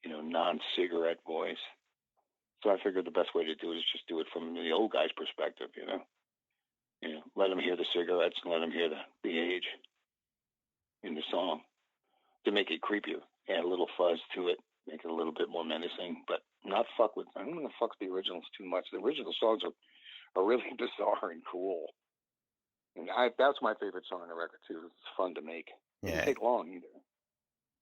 non-cigarette voice. So I figured the best way to do it is just do it from the old guy's perspective, let him hear the cigarettes and let him hear the age in the song to make it creepier. Add a little fuzz to it, make it a little bit more menacing, but not fuck with. I don't want to fuck the originals too much. The original songs are really bizarre and cool, and that's my favorite song on the record too. It's fun to make. It doesn't take long either.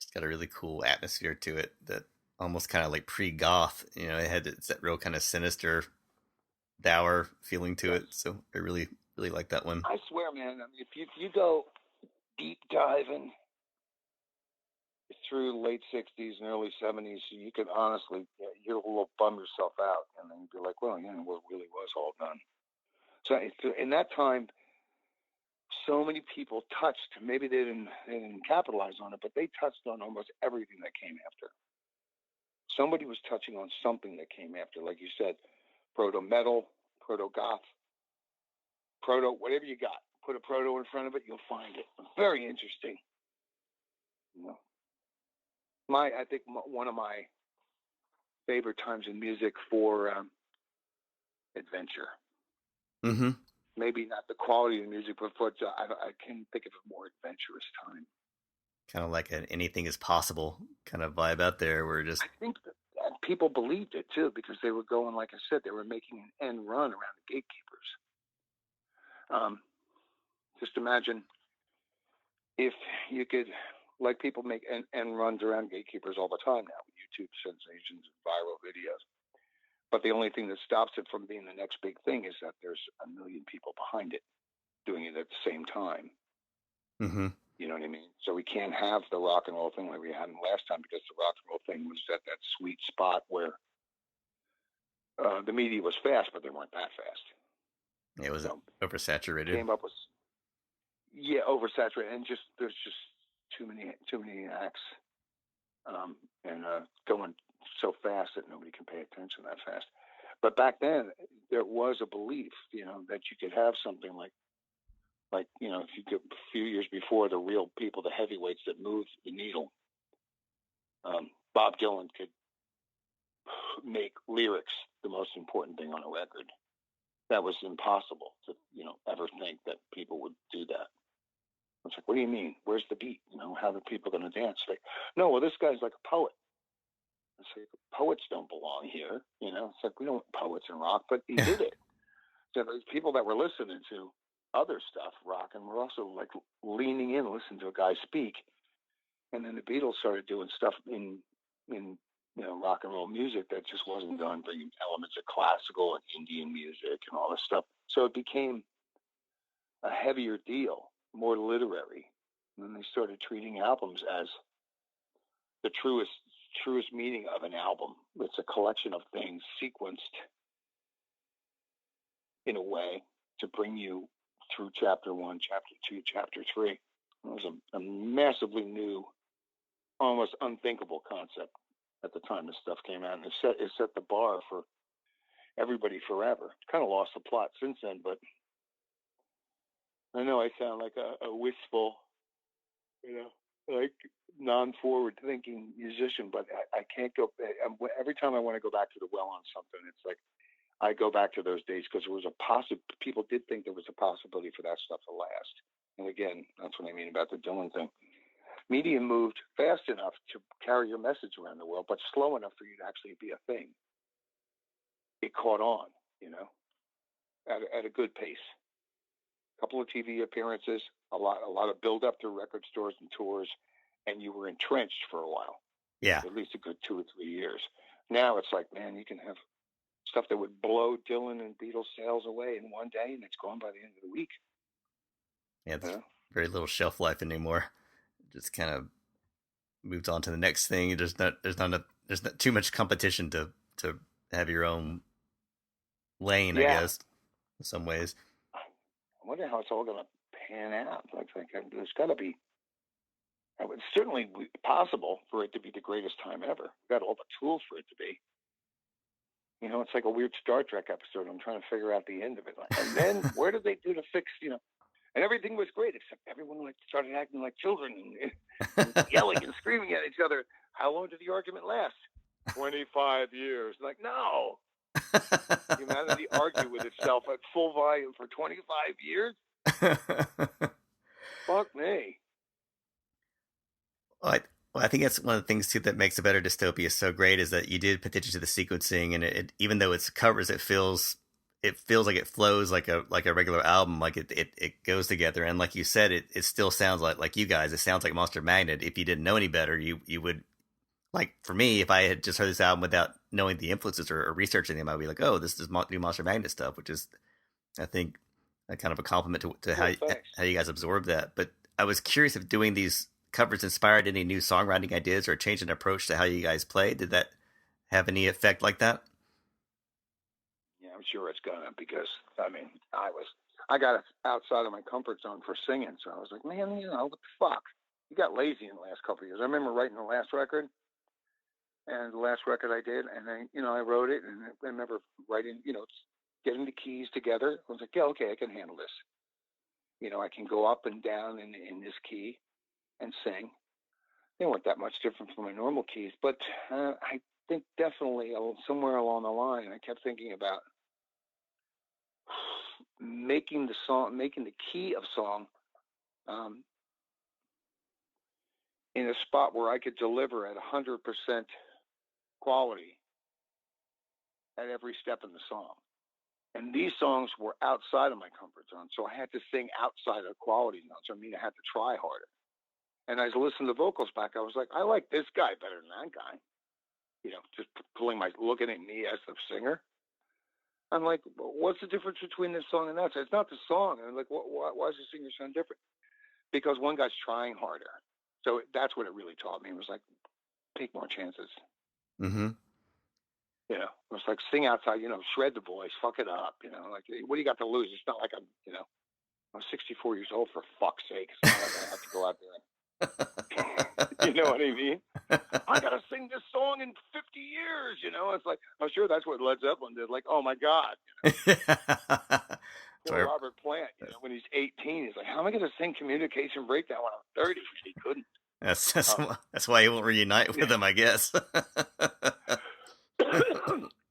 It's got a really cool atmosphere to it that almost kind of like pre-goth. It had that real kind of sinister, dour feeling to it. So I really, really like that one. I swear, man. I mean, if you go deep diving through the late 60s and early 70s, you could honestly, you'll a little bum yourself out, and then you'd be like, well, it really was all done. So in that time, so many people touched. Maybe they didn't capitalize on it, but they touched on almost everything that came after. Somebody was touching on something that came after, like you said, proto metal, proto goth, proto whatever you got. Put a proto in front of it, you'll find it. Very interesting. I think one of my favorite times in music for adventure. Mm-hmm. Maybe not the quality of the music, but I can think of a more adventurous time. Kind of like an anything is possible kind of vibe out there. Where I think that people believed it too, because they were going, like I said, they were making an end run around the gatekeepers. Just imagine if you could, like people make end runs around gatekeepers all the time now with YouTube sensations and viral videos. But the only thing that stops it from being the next big thing is that there's a million people behind it doing it at the same time. Mm-hmm. You know what I mean? So we can't have the rock and roll thing like we had last time, because the rock and roll thing was at that sweet spot where the media was fast, but they weren't that fast. Yeah, it was oversaturated. Came up with oversaturated, and there's just too many acts, and going so fast that nobody can pay attention that fast. But back then, there was a belief, that you could have something like if you could, a few years before, the real people, the heavyweights that moved the needle, Bob Dylan could make lyrics the most important thing on a record. that was impossible to, ever think that people would do that. It's like, what do you mean? Where's the beat? How are the people going to dance? Like, no, well, this guy's like a poet. It's like, poets don't belong here. It's like, we don't want poets in rock, but he did it. So there's people that were listening to other stuff, rock, and were also like leaning in, listening to a guy speak. And then the Beatles started doing stuff in rock and roll music that just wasn't done, bringing elements of classical and Indian music and all this stuff. So it became a heavier deal, more literary. And then they started treating albums as the truest meaning of an album. It's a collection of things sequenced in a way to bring you through chapter 1, chapter 2, chapter 3. It was a massively new, almost unthinkable concept at the time this stuff came out, and it set the bar for everybody forever. It's kind of lost the plot since then, but I know I sound like a wistful, like non-forward thinking musician, but I can't go. Every time I want to go back to the well on something, it's like I go back to those days because there was people did think there was a possibility for that stuff to last. And again, that's what I mean about the Dylan thing. Media moved fast enough to carry your message around the world, but slow enough for you to actually be a thing. It caught on, at a good pace. A couple of TV appearances, a lot of build up to record stores and tours, and you were entrenched for a while. Yeah. At least a good 2 or 3 years. Now it's like, man, you can have stuff that would blow Dylan and Beatles sales away in one day, and it's gone by the end of the week. Yeah, there's very little shelf life anymore. Just kind of moved on to the next thing. There's not too much competition to have your own lane, I guess, in some ways. I wonder how it's all going to pan out. Like there's got to be. It's certainly possible for it to be the greatest time ever. We've got all the tools for it to be. It's like a weird Star Trek episode. I'm trying to figure out the end of it. And then where did they do to fix, and everything was great, except everyone started acting like children and yelling and screaming at each other. How long did the argument last? 25 years. Like, no. Humanity argued with itself at full volume for 25 years? Fuck me. Well, I think that's one of the things too that makes a better Dystopia so great is that you did pay attention to the sequencing, and it even though it's covers, it feels like it flows like a regular album, like it goes together. And like you said, it still sounds like you guys. It sounds like Monster Magnet. If you didn't know any better, you would, like, for me, if I had just heard this album without knowing the influences or researching them, I'd be like, oh, this is new Monster Magnet stuff, which is, I think, a kind of a compliment to how you guys absorb that. But I was curious if doing these covers inspired any new songwriting ideas or change in approach to how you guys play. Did that have any effect like that? Yeah, I'm sure it's gonna, because I got outside of my comfort zone for singing, so I was like, man, what the fuck? You got lazy in the last couple of years. I remember writing the last record, and the last record I did, and I wrote it, and I remember writing, getting the keys together. I was like, yeah, okay, I can handle this. I can go up and down in this key and sing. They weren't that much different from my normal keys, but I think definitely somewhere along the line, I kept thinking about making the key of song in a spot where I could deliver at 100% quality at every step in the song. And these songs were outside of my comfort zone, so I had to sing outside of quality notes. I had to try harder. And as I listened to vocals back, I was like, I like this guy better than that guy. Just looking at me as the singer. I'm like, what's the difference between this song and that? So it's not the song. And I'm like, why does the singer sound different? Because one guy's trying harder. So that's what it really taught me. It was like, take more chances. Mm-hmm. It was like, sing outside, shred the voice, fuck it up. Like, what do you got to lose? It's not like I'm 64 years old, for fuck's sake. It's not like I have to go out there. You know what I mean? I gotta sing this song in 50 years. It's like, I'm sure that's what Led Zeppelin did. Like, oh my God. Robert Plant, when he's 18, he's like, how am I gonna sing Communication Breakdown when I'm 30? He couldn't. That's why he won't reunite with them, I guess.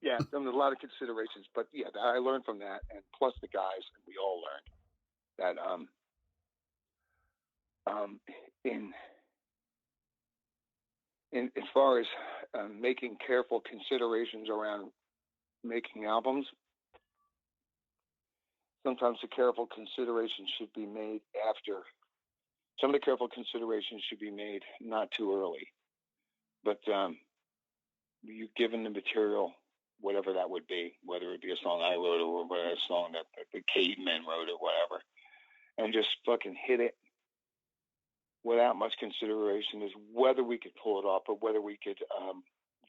Yeah, Yeah, there's a lot of considerations, but yeah, I learned from that, and plus the guys, and we all learned that in as far as making careful considerations around making albums, sometimes the careful considerations should be made after. Some of the careful considerations should be made not too early, but you've given the material, whatever that would be, whether it be a song I wrote or a song that the Cavemen wrote or whatever, and just fucking hit it without much consideration is whether we could pull it off or whether we could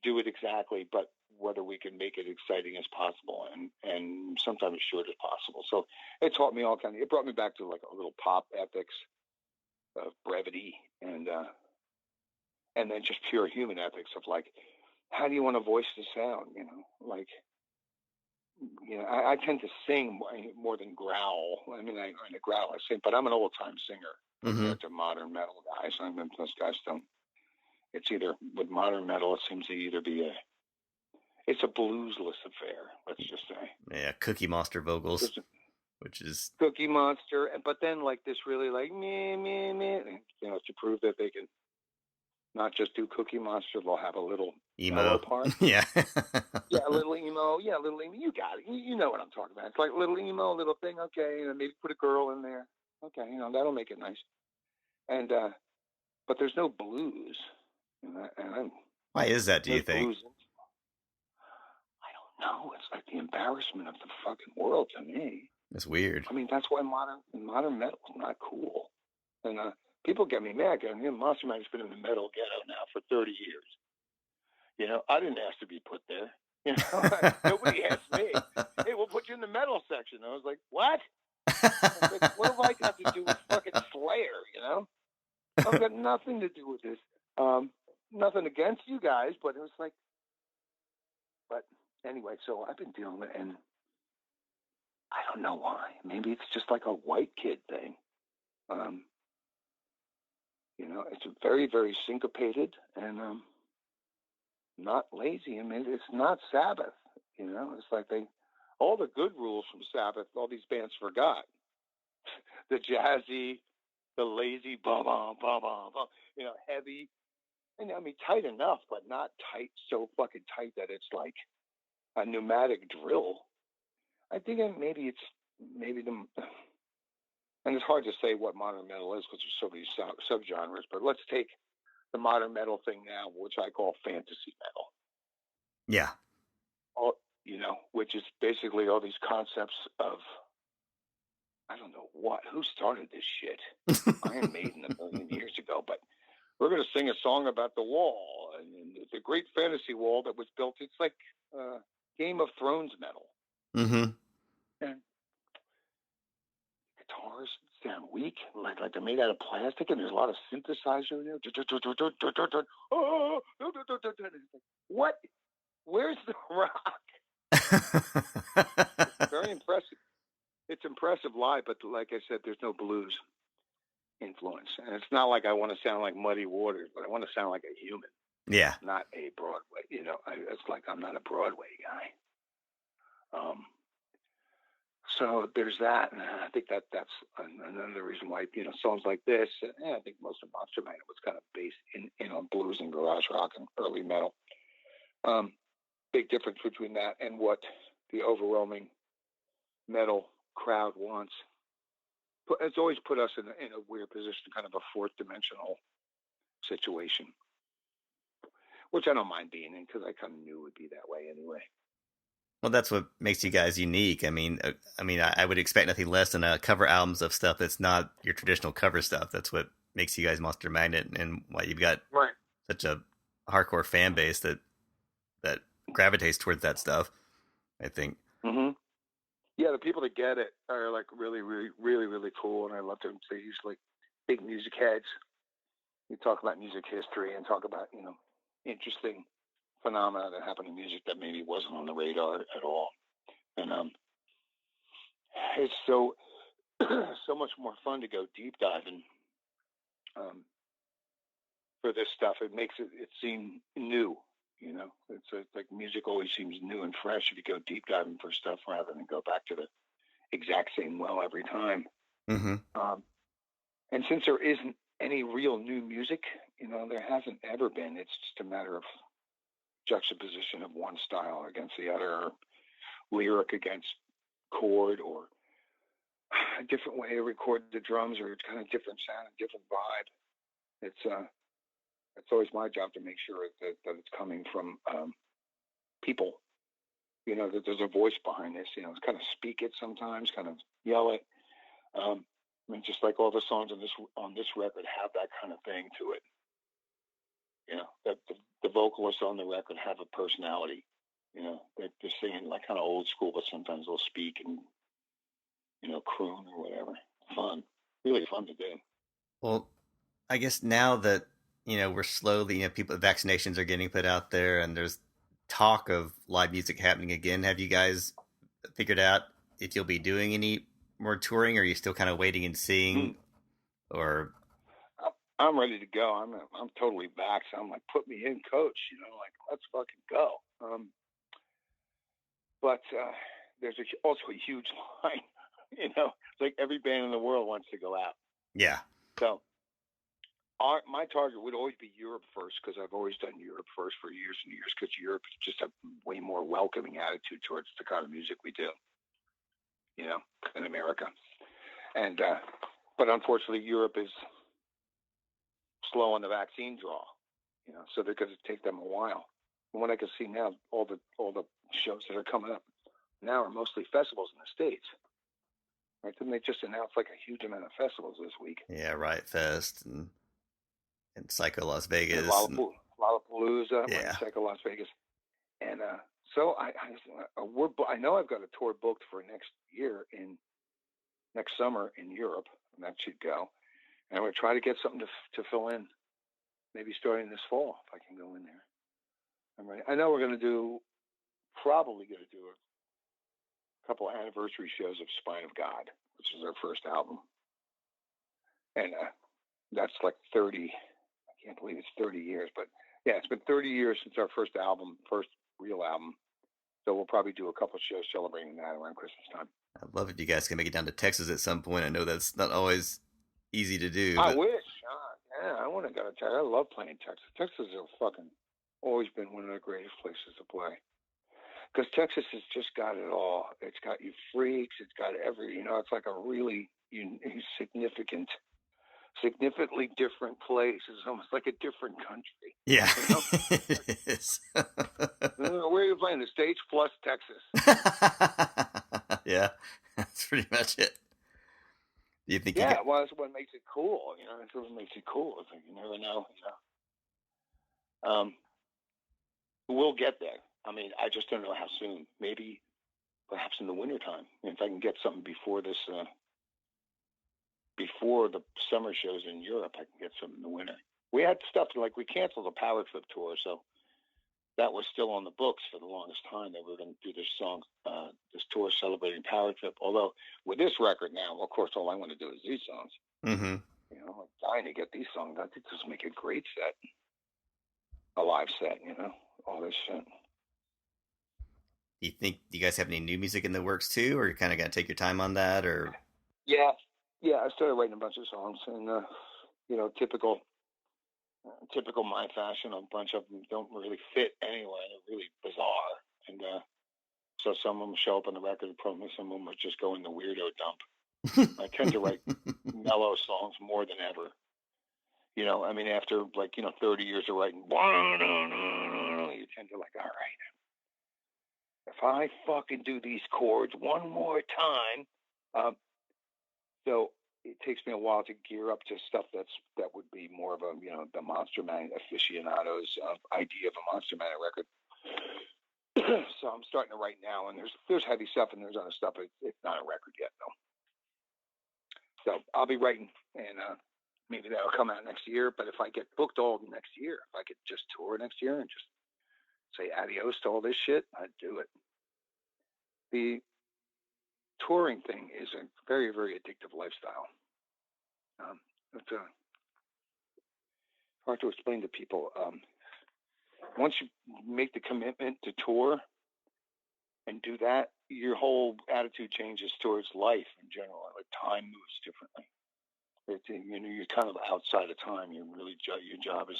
do it exactly, but whether we can make it exciting as possible and sometimes short as possible. So it taught me all kinds. It brought me back to like a little pop ethics of brevity and then just pure human ethics of like, how do you want to voice the sound? You know, like, you know, I tend to sing more than growl. I mean, I growl, I sing, but I'm an old time singer compared to modern metal guys. I mean, those guys don't. It's either with modern metal, it seems to either be it's a bluesless affair. Let's just say. Yeah, Cookie Monster vocals, which is Cookie Monster, but then like this really like me, you know, to prove that they can not just do Cookie Monster, they'll have a little emo part. Yeah. Yeah, a little emo. Yeah, a little emo. You got it. You know what I'm talking about. It's like a little emo, little thing. Okay, you know, maybe put a girl in there. Okay, you know, that'll make it nice. And but there's no blues. And why is that, do you think? Blues. I don't know. It's like the embarrassment of the fucking world to me. It's weird. I mean, that's why modern metal is not cool. And people get me mad. Monster Mag's been in the metal ghetto now for 30 years. You know, I didn't ask to be put there. You know, nobody asked me. Hey, we'll put you in the metal section. I was like, what? I was like, what have I got to do with fucking Slayer? You know, I've got nothing to do with this. Nothing against you guys, but it was like, but anyway. So I've been dealing with it, and I don't know why. Maybe it's just like a white kid thing. You know, it's very, very syncopated and not lazy. I mean, it's not Sabbath. You know, it's like all the good rules from Sabbath, all these bands forgot. The jazzy, the lazy, you know, heavy, and I mean tight enough, but not tight, so fucking tight that it's like a pneumatic drill. I think maybe and it's hard to say what modern metal is because there's so many subgenres. But let's take the modern metal thing now, which I call fantasy metal. Yeah. You know, which is basically all these concepts of, I don't know who started this shit. Iron Maiden a million years ago, but we're going to sing a song about the wall and the great fantasy wall that was built. It's like Game of Thrones metal. Mm-hmm. And guitars sound weak, like they're made out of plastic, and there's a lot of synthesizer in there. What? Where's the rock? It's very impressive. It's impressive live, but like I said, there's no blues influence. And it's not like I want to sound like Muddy Waters, but I want to sound like a human. Yeah. Not a Broadway. You know, it's like I'm not a Broadway guy. So there's that. And I think that's another reason why, you know, songs like this, I think most of Monster Magnet was kind of based in on blues and garage rock and early metal. Big difference between that and what the overwhelming metal crowd wants. It's always put us in a weird position, kind of a fourth dimensional situation, which I don't mind being in because I kind of knew it would be that way anyway. Well, that's what makes you guys unique. I mean, I would expect nothing less than cover albums of stuff that's not your traditional cover stuff. That's what makes you guys Monster Magnet, and why you've got such a hardcore fan base that gravitates towards that stuff, I think. Mm-hmm. Yeah, the people that get it are like really, really, really, really cool, and I love them. They're usually big music heads. You talk about music history and talk about, you know, interesting phenomena that happen in music that maybe wasn't on the radar at all. And it's so so much more fun to go deep diving for this stuff. It makes it seem new It's like music always seems new and fresh if you go deep diving for stuff rather than go back to the exact same well every time. Mm-hmm. And since there isn't any real new music, there hasn't ever been. It's just a matter of juxtaposition of one style against the other, or lyric against chord, or a different way to record the drums, or kind of different sound, a different vibe. It's always my job to make sure that it's coming from people. That there's a voice behind this. Kind of speak it sometimes, kind of yell it. Just like all the songs on this record have that kind of thing to it. That the vocalists on the record have a personality. They're singing like kind of old school, but sometimes they'll speak and croon or whatever. Fun, really fun to do. Well, I guess now that we're slowly, people, vaccinations are getting put out there, and there's talk of live music happening again. Have you guys figured out if you'll be doing any more touring, or are you still kind of waiting and seeing? Or I'm ready to go. I'm totally vaxxed. I'm like, put me in, coach. Like, let's fucking go. But there's also a huge line. Like every band in the world wants to go out. Yeah. So my target would always be Europe first, because I've always done Europe first for years and years, because Europe is just a way more welcoming attitude towards the kind of music we do, in America. And but unfortunately, Europe is slow on the vaccine draw, so they're going to take them a while. And what I can see now, all the shows that are coming up now are mostly festivals in the States. Right? Didn't they just announce like a huge amount of festivals this week? Yeah, Riot Fest and Psycho Las Vegas. Lollapalooza, yeah. Right, Psycho Las Vegas. And so I know I've got a tour booked for next summer in Europe, and that should go. And I'm going to try to get something to fill in, maybe starting this fall, if I can go in there. I'm ready. I know we're probably going to do a couple of anniversary shows of Spine of God, which is our first album. And that's like 30, I can't believe it's 30 years, but yeah, it's been 30 years since our first real album. So we'll probably do a couple of shows celebrating that around Christmas time. I'd love if you guys can make it down to Texas at some point. I know that's not always easy to do. I wish. Yeah, I want to go to Texas. I love playing Texas. Texas has always been one of the greatest places to play. Because Texas has just got it all. It's got you freaks. It's got it's like a really significantly different place. It's almost like a different country. Yeah. It is. Where are you playing? The States plus Texas. Yeah, that's pretty much it. Do you think? Yeah, well, that's what makes it cool. That's what makes it cool. It's like you never know. We'll get there. I mean, I just don't know how soon. Maybe, perhaps in the wintertime. If I can get something before this, before the summer shows in Europe, I can get something in the winter. We had stuff like we canceled the Powertrip tour, so that was still on the books for the longest time. That we were going to do this tour celebrating Powertrip. Although with this record now, of course, all I want to do is these songs. Mm-hmm. I'm dying to get these songs. I think this will make a great set, a live set. All this shit. Do you guys have any new music in the works too, or you're kind of going to take your time on that, or? Yeah. I started writing a bunch of songs, and typical my fashion. A bunch of them don't really fit anywhere. They're really bizarre, and so some of them show up on the record, probably some of them are just go in the weirdo dump. I tend to write mellow songs more than ever. After 30 years of writing, you tend to all right, if I fucking do these chords one more time. So it takes me a while to gear up to stuff that would be more of a, the Monster Man aficionados idea of a Monster Man record. So I'm starting to write now, and there's heavy stuff and there's other stuff. It's not a record yet, though. So I'll be writing, and maybe that'll come out next year. But if I get booked all next year, if I could just tour next year and just say adios to all this shit, I'd do it. The touring thing is a very, very addictive lifestyle. It's hard to explain to people. once you make the commitment to tour and do that, your whole attitude changes towards life in general. Like time moves differently. You're kind of outside of time. Your job is,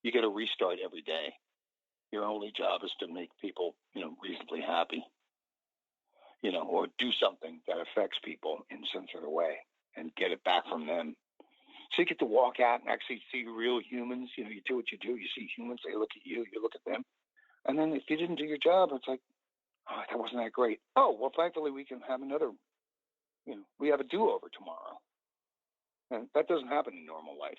you get a restart every day. Your only job is to make people, reasonably happy, or do something that affects people in some sort of way and get it back from them. So you get to walk out and actually see real humans. You do what you do. You see humans. They look at you. You look at them. And then if you didn't do your job, it's like, oh, that wasn't that great. Oh, well, thankfully we can have another, we have a do-over tomorrow. And that doesn't happen in normal life.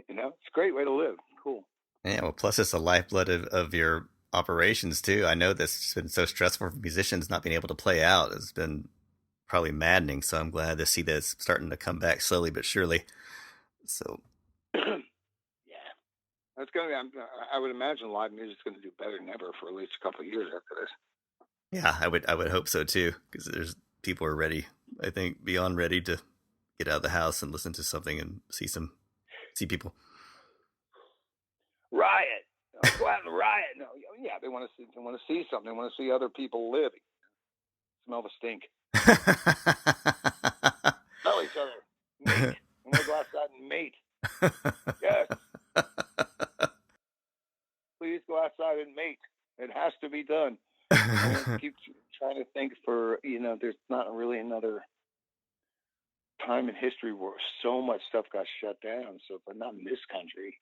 It's a great way to live. Cool. Yeah, well, plus it's the lifeblood of your operations, too. I know this has been so stressful for musicians not being able to play out. It's been probably maddening, so I'm glad to see that it's starting to come back slowly but surely. So, yeah, that's going to be. I would imagine live music's going to do better than ever for at least a couple of years after this. Yeah, I would hope so too, because there's people are ready. I think beyond ready to get out of the house and listen to something and see people. Riot! Go out and riot! No, yeah, they want to see something. They want to see other people live. Smell the stink. Smell each other. Mate. I'm going to go outside and mate. Yes. Please go outside and mate. It has to be done. I keep trying to think for, there's not really another time in history where so much stuff got shut down. So, but not in this country.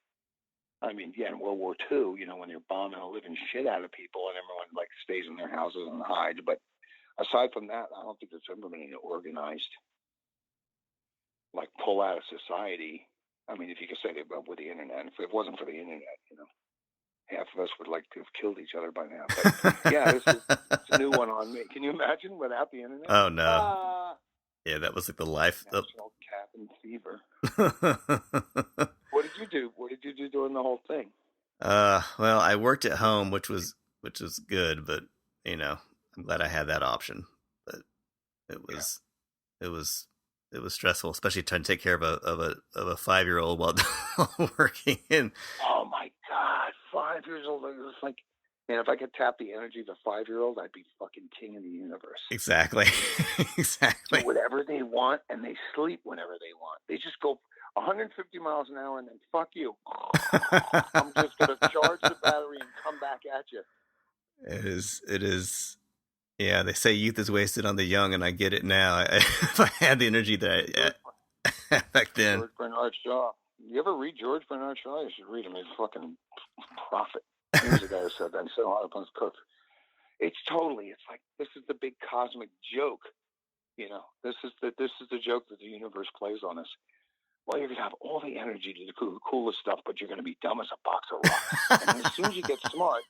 I mean, yeah, in World War II, when you're bombing the living shit out of people and everyone stays in their houses and hides. But aside from that, I don't think there's ever been an organized pull out of society. I mean, if you could say that with the internet, if it wasn't for the internet, half of us would to have killed each other by now. But yeah, it's a new one on me. Can you imagine without the internet? Oh no. Yeah, that was the life. National cabin fever. What did you do? What did you do during the whole thing? Well, I worked at home, which was good, but I'm glad I had that option. But it was stressful, especially trying to take care of a 5-year-old while working. Oh my God, 5 years old! It was like, man, if I could tap the energy of a 5-year-old, I'd be fucking king of the universe. Exactly, exactly. Do whatever they want, and they sleep whenever they want. They just go 150 miles an hour, and then fuck you. I'm just gonna charge the battery and come back at you. It is. Yeah, they say youth is wasted on the young, and I get it now. If I had the energy that I had back then. George Bernard Shaw. You ever read George Bernard Shaw? You should read him. He's a fucking prophet. He was the guy who said that. He said a lot of things. It's like this is the big cosmic joke. This is the joke that the universe plays on us. Well, you're gonna have all the energy to do the coolest stuff, but you're gonna be dumb as a box of rocks. And as soon as you get smart,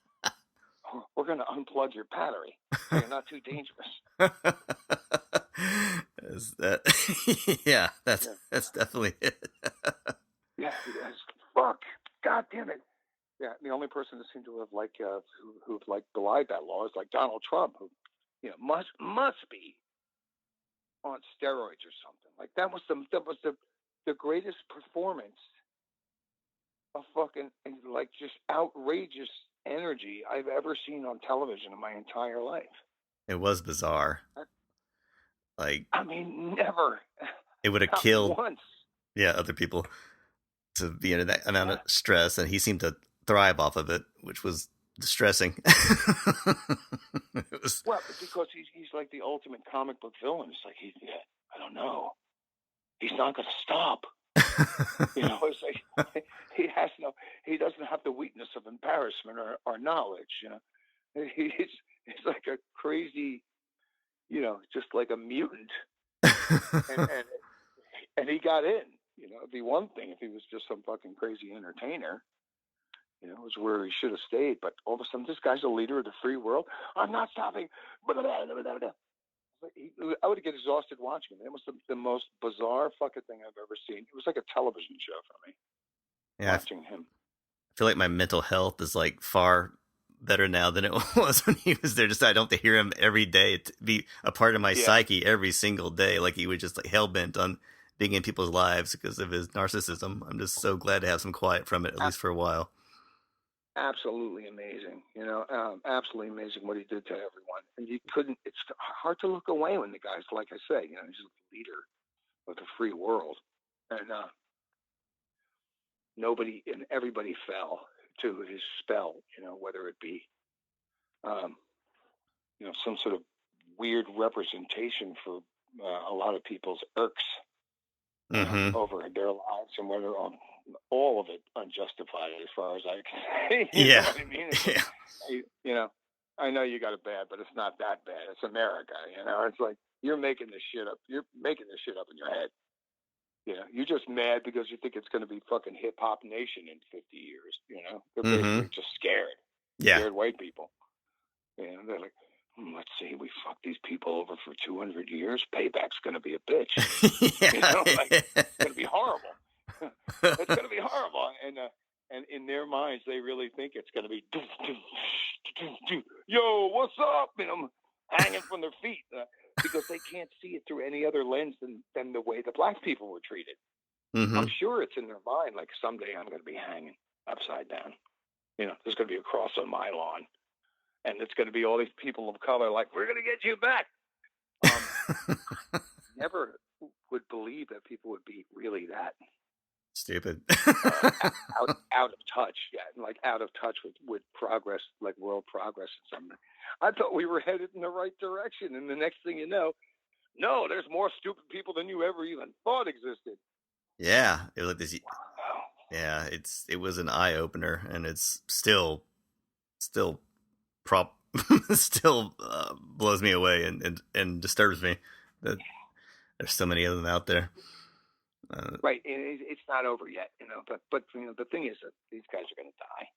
we're gonna unplug your battery so you're not too dangerous. Is that? Yeah, that's definitely it. Yeah, fuck. God damn it. Yeah, the only person that seemed to have who've belied that law is Donald Trump, who must be on steroids or something. That was the greatest performance of fucking just outrageous energy I've ever seen on television in my entire life. It was bizarre. Never. It would have killed once. Yeah, other people to be under that amount of stress, and he seemed to thrive off of it, which was distressing. Well, because he's like the ultimate comic book villain. It's like I don't know. He's not going to stop. It's like he doesn't have the weakness of embarrassment or knowledge. He's like a crazy, just like a mutant. and he got in. It'd be one thing if he was just some fucking crazy entertainer. It was where he should have stayed. But all of a sudden, this guy's a leader of the free world. I'm not stopping. I would get exhausted watching him. It was the most bizarre fucking thing I've ever seen. It was like a television show for me. Yeah, watching him. I feel like my mental health is far better now than it was when he was there. Just I don't have to hear him every day to be a part of my psyche every single day. He was just hell bent on being in people's lives because of his narcissism. I'm just so glad to have some quiet from it, at least for a while. absolutely amazing. Absolutely amazing what he did to everyone. And you couldn't. It's hard to look away when the guy's, like I say, he's a leader of the free world, and nobody and everybody fell to his spell. Whether it be, some sort of weird representation for a lot of people's irks over their lives, and whether all of it unjustified as far as I can say. You know what I mean? I know you got it bad, but it's not that bad. It's America. It's like you're making this shit up. You're making this shit up in your head. You're just mad because you think it's going to be fucking hip hop nation in 50 years. They're basically just scared. Yeah. Scared white people. They're like, let's see, we fucked these people over for 200 years. Payback's going to be a bitch. It's going to be horrible. It's going to be horrible. And in their minds, they really think it's going to be, yo, what's up? Hanging from their feet. Because they can't see it through any other lens than the way the black people were treated. I'm sure it's in their mind, like someday I'm going to be hanging upside down. There's going to be a cross on my lawn. And it's going to be all these people of color like, we're going to get you back. Never would believe that people would be really that stupid. out of touch. Yeah, like out of touch with progress, like world progress and something. I thought we were headed in the right direction. And the next thing you know, no, there's more stupid people than you ever even thought existed. Yeah. It was like this. Wow. Yeah, it was an eye opener, and it's still still blows me away and disturbs me that there's so many of them out there. Right, and it's not over yet, But the thing is that these guys are going to die.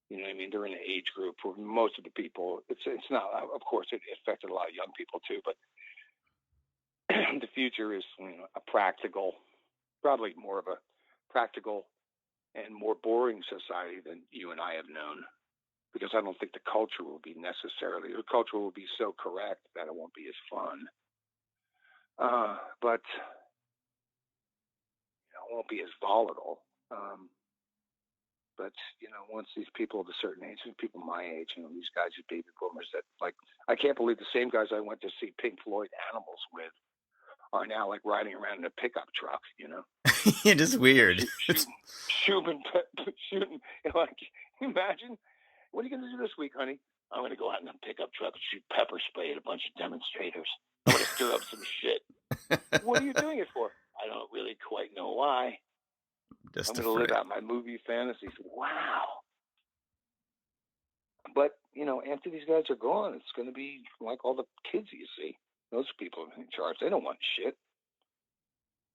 You know what I mean? They're in an age group where most of the people. It's not. Of course, it affected a lot of young people too. But the future is a practical, probably more of a practical and more boring society than you and I have known. Because I don't think the culture will be necessarily. The culture will be so correct that it won't be as fun. But it won't be as volatile. But once these people of a certain age, people my age, these guys are baby boomers that, like, I can't believe the same guys I went to see Pink Floyd Animals with are now like riding around in a pickup truck. It is weird. Shooting. Like, imagine. What are you going to do this week, honey? I'm going to go out in a pickup truck and shoot pepper spray at a bunch of demonstrators. I'm going to stir up some shit. What are you doing it for? I don't really quite know why. I'm going to live out my movie fantasies. Wow. But, after these guys are gone, it's going to be like all the kids you see. Those people are in charge. They don't want shit.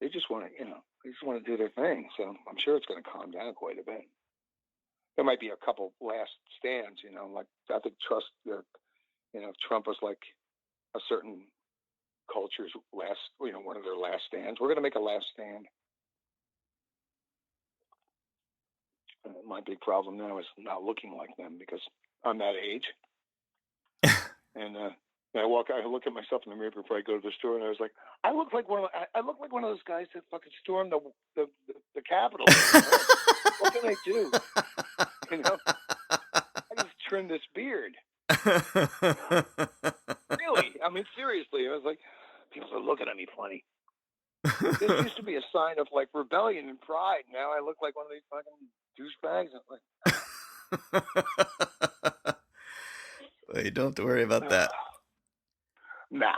They just want to, do their thing. So I'm sure it's going to calm down quite a bit. There might be a couple last stands, like I think Trump was like a certain culture's last, one of their last stands. We're going to make a last stand. And my big problem now is not looking like them because I'm that age. And I look at myself in the mirror before I go to the store, and I was like, I look like one of those guys that fucking stormed the Capitol. What can I do? I just trimmed this beard. Really? I mean, seriously. I was like, people are looking at me funny. This used to be a sign of like rebellion and pride. Now I look like one of these fucking douchebags. Well, you don't have to worry about that. Nah.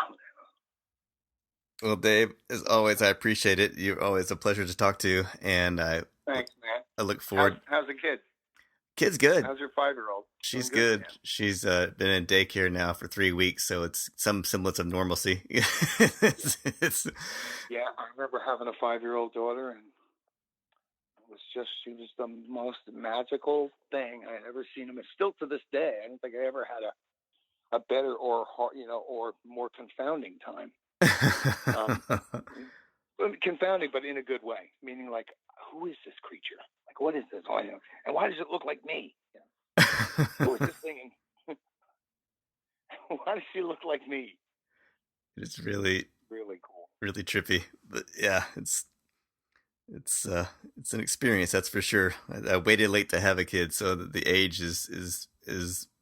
Well, Dave, as always, I appreciate it. You're always a pleasure to talk to, and thanks, man. I look forward. How's the kid? Kid's good. How's your 5-year-old? She's good. Man. She's been in daycare now for 3 weeks, so it's some semblance of normalcy. it's Yeah, I remember having a 5-year-old daughter, and she was the most magical thing I had ever seen. And still to this day, I don't think I ever had a better or more confounding time. Confounding, but in a good way. Meaning, like, who is this creature? Like, what is this? And why does it look like me? Who is this thing? Why does she look like me? It's really cool, really trippy. But yeah, it's It's an experience, that's for sure. I waited late to have a kid, so the age is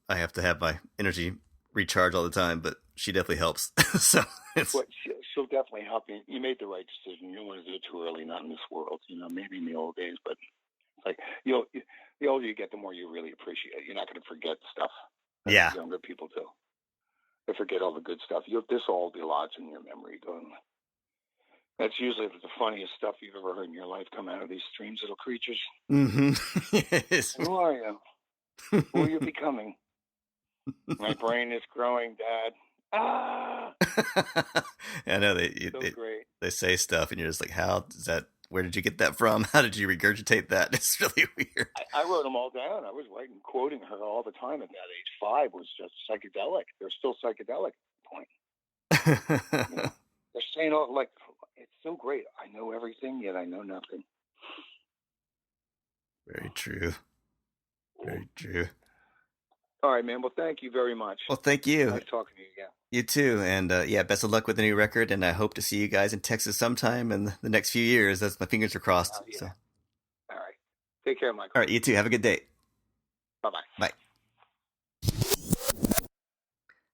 I have to have my energy recharge all the time, but she definitely helps. So it's But she'll definitely help you. You made the right decision. You don't want to do it too early, not in this world. Maybe in the old days, but it's like the older you get, the more you really appreciate it. You're not going to forget stuff that yeah. younger people do. They forget all the good stuff. This all be lodged in your memory. That's usually the funniest stuff you've ever heard in your life come out of these strange little creatures. Yes. Who are you? Who are you becoming? My brain is growing, Dad. Ah! I know Great. they say stuff, and you're just like, how does that? Where did you get that from? How did you regurgitate that? It's really weird. I wrote them all down. I was quoting her all the time at that age. 5 was just psychedelic. They're still psychedelic at the point. They're saying, it's so great. I know everything, yet I know nothing. Very true. Very true. All right, man. Well, thank you very much. Well, thank you. Nice talking to you again. You too. And best of luck with the new record. And I hope to see you guys in Texas sometime in the next few years. That's my fingers are crossed. Yeah. So. All right. Take care, Michael. All right. You too. Have a good day. Bye-bye. Bye.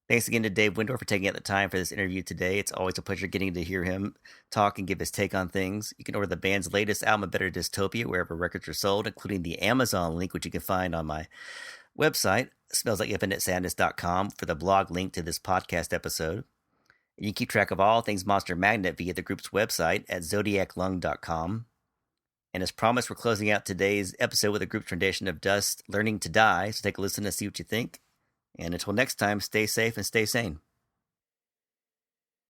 Thanks again to Dave Wyndorf for taking out the time for this interview today. It's always a pleasure getting to hear him talk and give his take on things. You can order the band's latest album, A Better Dystopia, wherever records are sold, including the Amazon link, which you can find on my website, smells-like-infinite-sadness.com, for the blog link to this podcast episode. And you can keep track of all things Monster Magnet via the group's website at zodiaclung.com. And as promised, we're closing out today's episode with the group's rendition of Dust, Learning to Die. So take a listen and see what you think. And until next time, stay safe and stay sane.